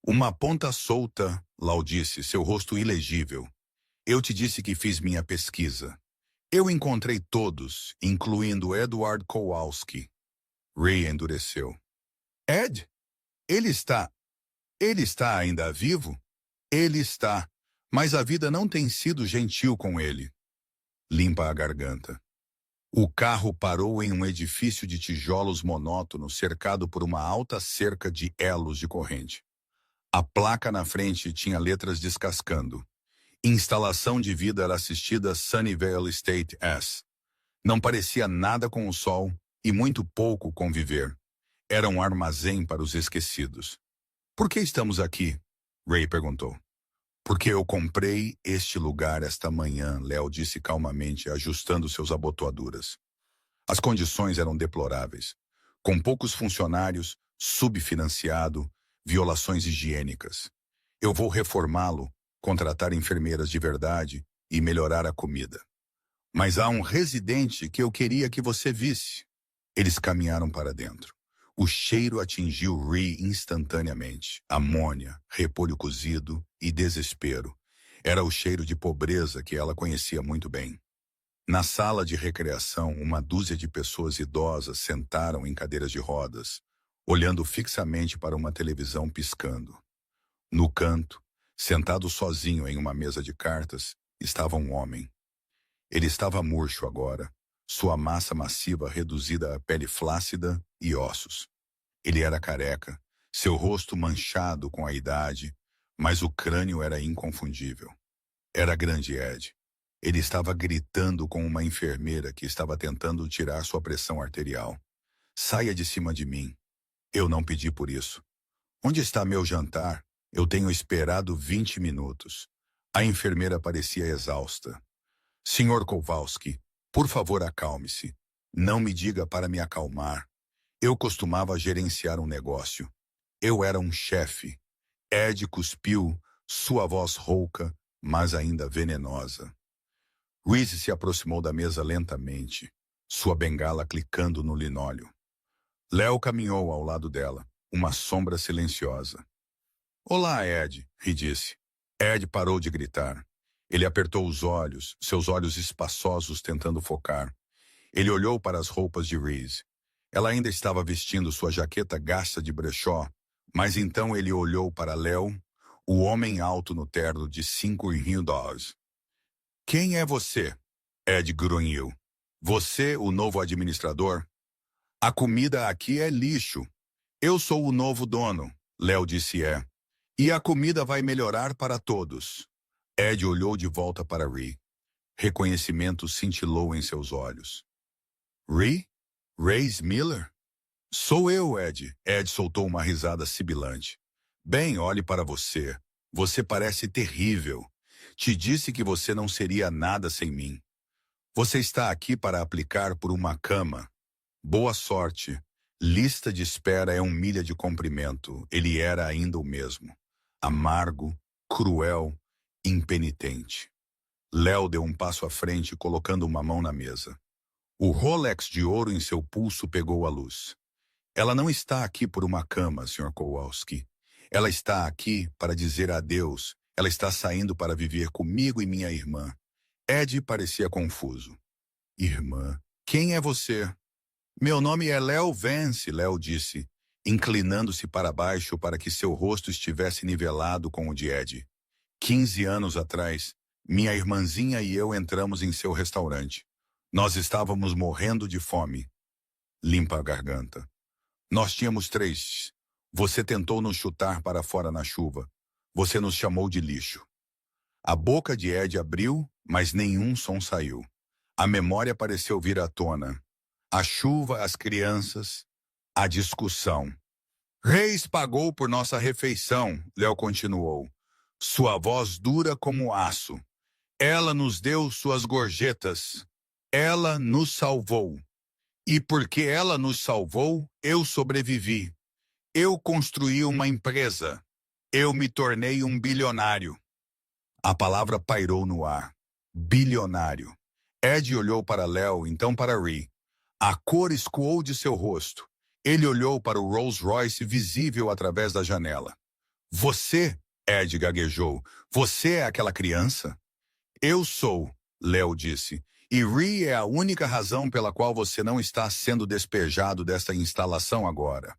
Uma ponta solta, Lau disse, seu rosto ilegível. Eu te disse que fiz minha pesquisa. Eu encontrei todos, incluindo Edward Kowalski. Ray endureceu. Ed? Ele está ainda vivo? Ele está, mas a vida não tem sido gentil com ele. Limpa a garganta. O carro parou em um edifício de tijolos monótono cercado por uma alta cerca de elos de corrente. A placa na frente tinha letras descascando. Instalação de vida assistida Sunnyvale State S. Não parecia nada com o sol e muito pouco com viver. Era um armazém para os esquecidos. Por que estamos aqui? Ray perguntou. Porque eu comprei este lugar esta manhã, Léo disse calmamente, ajustando seus abotoaduras. As condições eram deploráveis. Com poucos funcionários, subfinanciado, violações higiênicas. Eu vou reformá-lo, contratar enfermeiras de verdade e melhorar a comida. Mas há um residente que eu queria que você visse. Eles caminharam para dentro. O cheiro atingiu Ree instantaneamente. Amônia, repolho cozido e desespero. Era o cheiro de pobreza que ela conhecia muito bem. Na sala de recreação, uma dúzia de pessoas idosas sentaram em cadeiras de rodas, olhando fixamente para uma televisão piscando. No canto, sentado sozinho em uma mesa de cartas, estava um homem. Ele estava murcho agora, sua massa massiva reduzida a pele flácida e ossos. Ele era careca, seu rosto manchado com a idade, mas o crânio era inconfundível. Era grande Ed. Ele estava gritando com uma enfermeira que estava tentando tirar sua pressão arterial. Saia de cima de mim. Eu não pedi por isso. Onde está meu jantar? Eu tenho esperado 20 minutos. A enfermeira parecia exausta. Senhor Kowalski, por favor acalme-se. Não me diga para me acalmar. Eu costumava gerenciar um negócio. Eu era um chefe. Ed cuspiu, sua voz rouca, mas ainda venenosa. Reese se aproximou da mesa lentamente, sua bengala clicando no linóleo. Léo caminhou ao lado dela, uma sombra silenciosa. Olá, Ed, Ree disse. Ed parou de gritar. Ele apertou os olhos, seus olhos espaçosos tentando focar. Ele olhou para as roupas de Reese. Ela ainda estava vestindo sua jaqueta gasta de brechó, mas então ele olhou para Léo, o homem alto no terno de $5,000. Quem é você? Ed grunhiu. Você, o novo administrador? A comida aqui é lixo. Eu sou o novo dono, Léo disse E a comida vai melhorar para todos. Ed olhou de volta para Ree. Reconhecimento cintilou em seus olhos. Ree? Reese Miller? Sou eu, Ed. Ed soltou uma risada sibilante. Bem, olhe para você. Você parece terrível. Te disse que você não seria nada sem mim. Você está aqui para aplicar por uma cama. Boa sorte. Lista de espera é 1 milha de comprimento. Ele era ainda o mesmo. Amargo, cruel, impenitente. Léo deu um passo à frente, colocando uma mão na mesa. O Rolex de ouro em seu pulso pegou a luz. Ela não está aqui por uma cama, Sr. Kowalski. Ela está aqui para dizer adeus. Ela está saindo para viver comigo e minha irmã. Ed parecia confuso. Irmã, quem é você? Meu nome é Léo Vance, Léo disse, inclinando-se para baixo para que seu rosto estivesse nivelado com o de Ed. 15 anos atrás, minha irmãzinha e eu entramos em seu restaurante. Nós estávamos morrendo de fome. Limpa a garganta. Nós tínhamos 3. Você tentou nos chutar para fora na chuva. Você nos chamou de lixo. A boca de Ed abriu, mas nenhum som saiu. A memória pareceu vir à tona. A chuva, as crianças, a discussão. Reis pagou por nossa refeição, Léo continuou. Sua voz dura como aço. Ela nos deu suas gorjetas. Ela nos salvou. E porque ela nos salvou, eu sobrevivi. Eu construí uma empresa. Eu me tornei um bilionário. A palavra pairou no ar. Bilionário. Ed olhou para Léo, então para Ree. A cor escoou de seu rosto. Ele olhou para o Rolls Royce visível através da janela. Você, Ed gaguejou, você é aquela criança? Eu sou, Léo disse. E Ree é a única razão pela qual você não está sendo despejado desta instalação agora.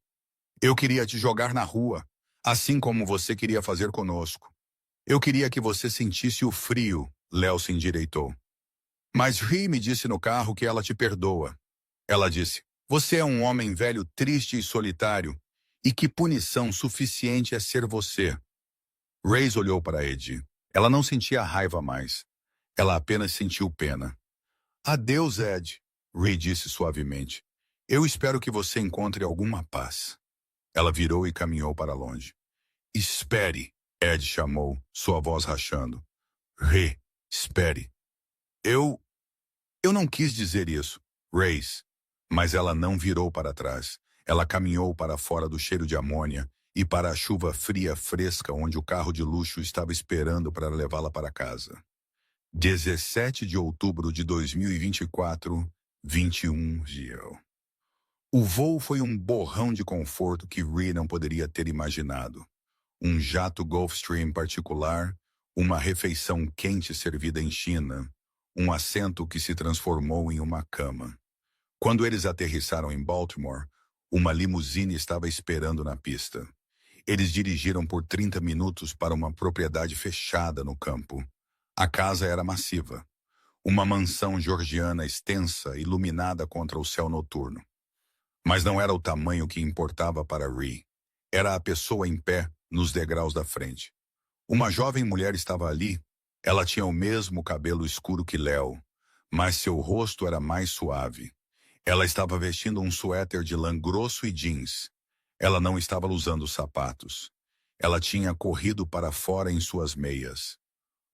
Eu queria te jogar na rua, assim como você queria fazer conosco. Eu queria que você sentisse o frio, Léo se endireitou. Mas Ree me disse no carro que ela te perdoa. Ela disse, você é um homem velho triste e solitário, e que punição suficiente é ser você. Reyes olhou para Ed. Ela não sentia raiva mais. Ela apenas sentiu pena. Adeus, Ed, Ree disse suavemente. Eu espero que você encontre alguma paz. Ela virou e caminhou para longe. Espere, Ed chamou, sua voz rachando. Ree, espere. Eu não quis dizer isso, Reyes. Mas ela não virou para trás. Ela caminhou para fora do cheiro de amônia e para a chuva fria fresca onde o carro de luxo estava esperando para levá-la para casa. 17 de outubro de 2024, 21 dia. O voo foi um borrão de conforto que Ree não poderia ter imaginado. Um jato Gulfstream particular, uma refeição quente servida em China, um assento que se transformou em uma cama. Quando eles aterrissaram em Baltimore, uma limusine estava esperando na pista. Eles dirigiram por 30 minutos para uma propriedade fechada no campo. A casa era massiva. Uma mansão georgiana extensa, iluminada contra o céu noturno. Mas não era o tamanho que importava para Ree. Era a pessoa em pé, nos degraus da frente. Uma jovem mulher estava ali. Ela tinha o mesmo cabelo escuro que Léo, mas seu rosto era mais suave. Ela estava vestindo um suéter de lã grosso e jeans. Ela não estava usando sapatos. Ela tinha corrido para fora em suas meias.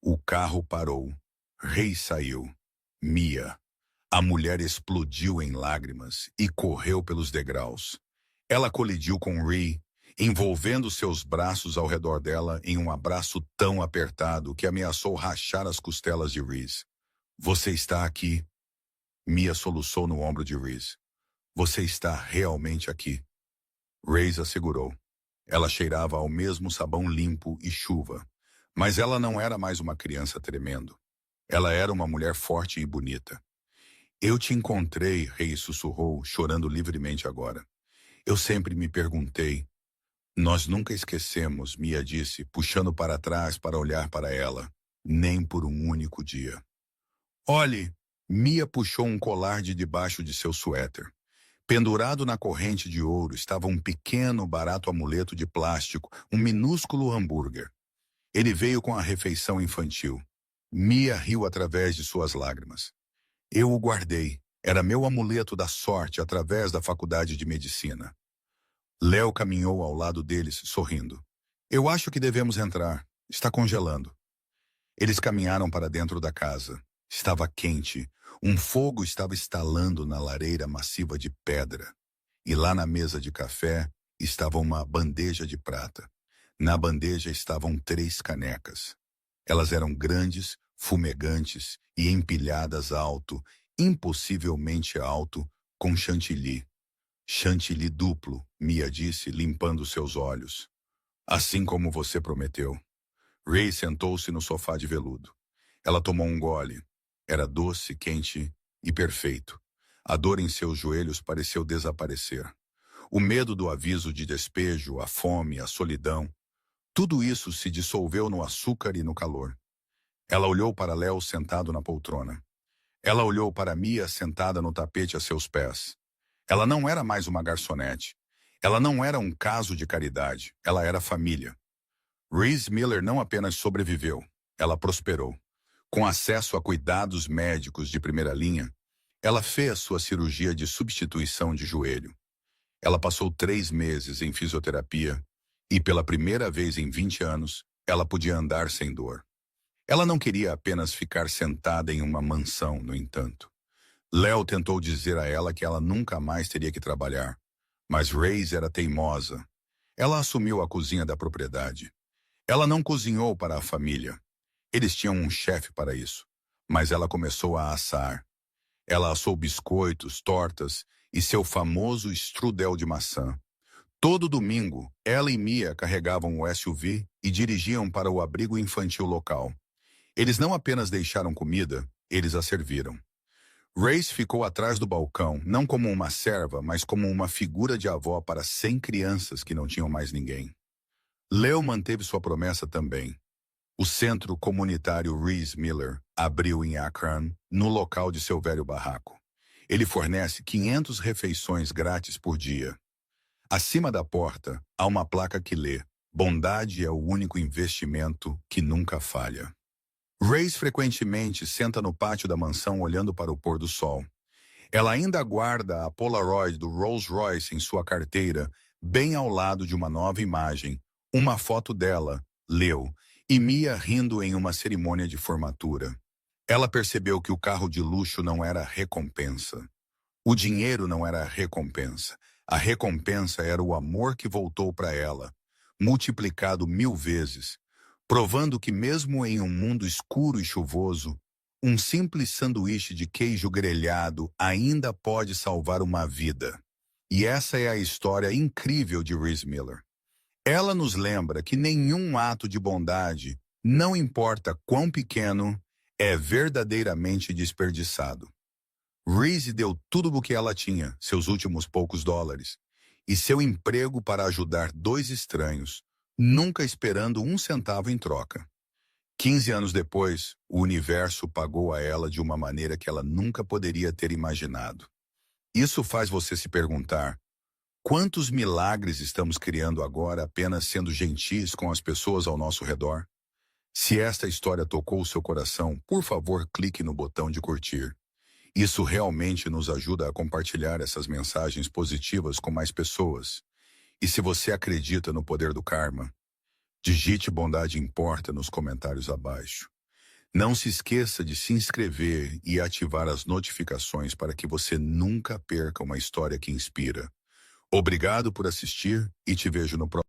O carro parou. Rei saiu. Mia. A mulher explodiu em lágrimas e correu pelos degraus. Ela colidiu com Ree, envolvendo seus braços ao redor dela em um abraço tão apertado que ameaçou rachar as costelas de Reese. Você está aqui. Mia soluçou no ombro de Reese. Você está realmente aqui. Reese a segurou. Ela cheirava ao mesmo sabão limpo e chuva. Mas ela não era mais uma criança tremendo. Ela era uma mulher forte e bonita. Eu te encontrei, Reese sussurrou, chorando livremente agora. Eu sempre me perguntei. Nós nunca esquecemos, Mia disse, puxando para trás para olhar para ela. Nem por um único dia. Olhe! Mia puxou um colar de debaixo de seu suéter. Pendurado na corrente de ouro estava um pequeno, barato amuleto de plástico, um minúsculo hambúrguer. Ele veio com a refeição infantil. Mia riu através de suas lágrimas. Eu o guardei. Era meu amuleto da sorte através da faculdade de medicina. Léo caminhou ao lado deles, sorrindo. Eu acho que devemos entrar. Está congelando. Eles caminharam para dentro da casa. Estava quente. Um fogo estava estalando na lareira massiva de pedra. E lá na mesa de café estava uma bandeja de prata. Na bandeja estavam 3 canecas. Elas eram grandes, fumegantes e empilhadas alto, impossivelmente alto, com chantilly. Chantilly duplo, Mia disse, limpando seus olhos. Assim como você prometeu. Ray sentou-se no sofá de veludo. Ela tomou um gole. Era doce, quente e perfeito. A dor em seus joelhos pareceu desaparecer. O medo do aviso de despejo, a fome, a solidão, tudo isso se dissolveu no açúcar e no calor. Ela olhou para Léo sentado na poltrona. Ela olhou para Mia sentada no tapete a seus pés. Ela não era mais uma garçonete. Ela não era um caso de caridade. Ela era família. Reese Miller não apenas sobreviveu, ela prosperou. Com acesso a cuidados médicos de primeira linha, ela fez sua cirurgia de substituição de joelho. Ela passou 3 meses em fisioterapia e, pela primeira vez em 20 anos, ela podia andar sem dor. Ela não queria apenas ficar sentada em uma mansão, no entanto. Léo tentou dizer a ela que ela nunca mais teria que trabalhar, mas Reise era teimosa. Ela assumiu a cozinha da propriedade. Ela não cozinhou para a família. Eles tinham um chefe para isso, mas ela começou a assar. Ela assou biscoitos, tortas e seu famoso strudel de maçã. Todo domingo, ela e Mia carregavam o SUV e dirigiam para o abrigo infantil local. Eles não apenas deixaram comida, eles a serviram. Race ficou atrás do balcão, não como uma serva, mas como uma figura de avó para 100 crianças que não tinham mais ninguém. Leo manteve sua promessa também. O centro comunitário Reese Miller abriu em Akron, no local de seu velho barraco. Ele fornece 500 refeições grátis por dia. Acima da porta, há uma placa que lê: "Bondade é o único investimento que nunca falha." Reise frequentemente senta no pátio da mansão olhando para o pôr do sol. Ela ainda guarda a Polaroid do Rolls-Royce em sua carteira, bem ao lado de uma nova imagem, uma foto dela, Leo, e Mia rindo em uma cerimônia de formatura. Ela percebeu que o carro de luxo não era a recompensa. O dinheiro não era a recompensa. A recompensa era o amor que voltou para ela, multiplicado 1000 vezes, provando que mesmo em um mundo escuro e chuvoso, um simples sanduíche de queijo grelhado ainda pode salvar uma vida. E essa é a história incrível de Reese Miller. Ela nos lembra que nenhum ato de bondade, não importa quão pequeno, é verdadeiramente desperdiçado. Reese deu tudo o que ela tinha, seus últimos poucos dólares, e seu emprego para ajudar 2 estranhos, nunca esperando um centavo em troca. 15 anos depois, o universo pagou a ela de uma maneira que ela nunca poderia ter imaginado. Isso faz você se perguntar: quantos milagres estamos criando agora apenas sendo gentis com as pessoas ao nosso redor? Se esta história tocou o seu coração, por favor, clique no botão de curtir. Isso realmente nos ajuda a compartilhar essas mensagens positivas com mais pessoas. E se você acredita no poder do karma, digite Bondade Importa nos comentários abaixo. Não se esqueça de se inscrever e ativar as notificações para que você nunca perca uma história que inspira. Obrigado por assistir e te vejo no próximo.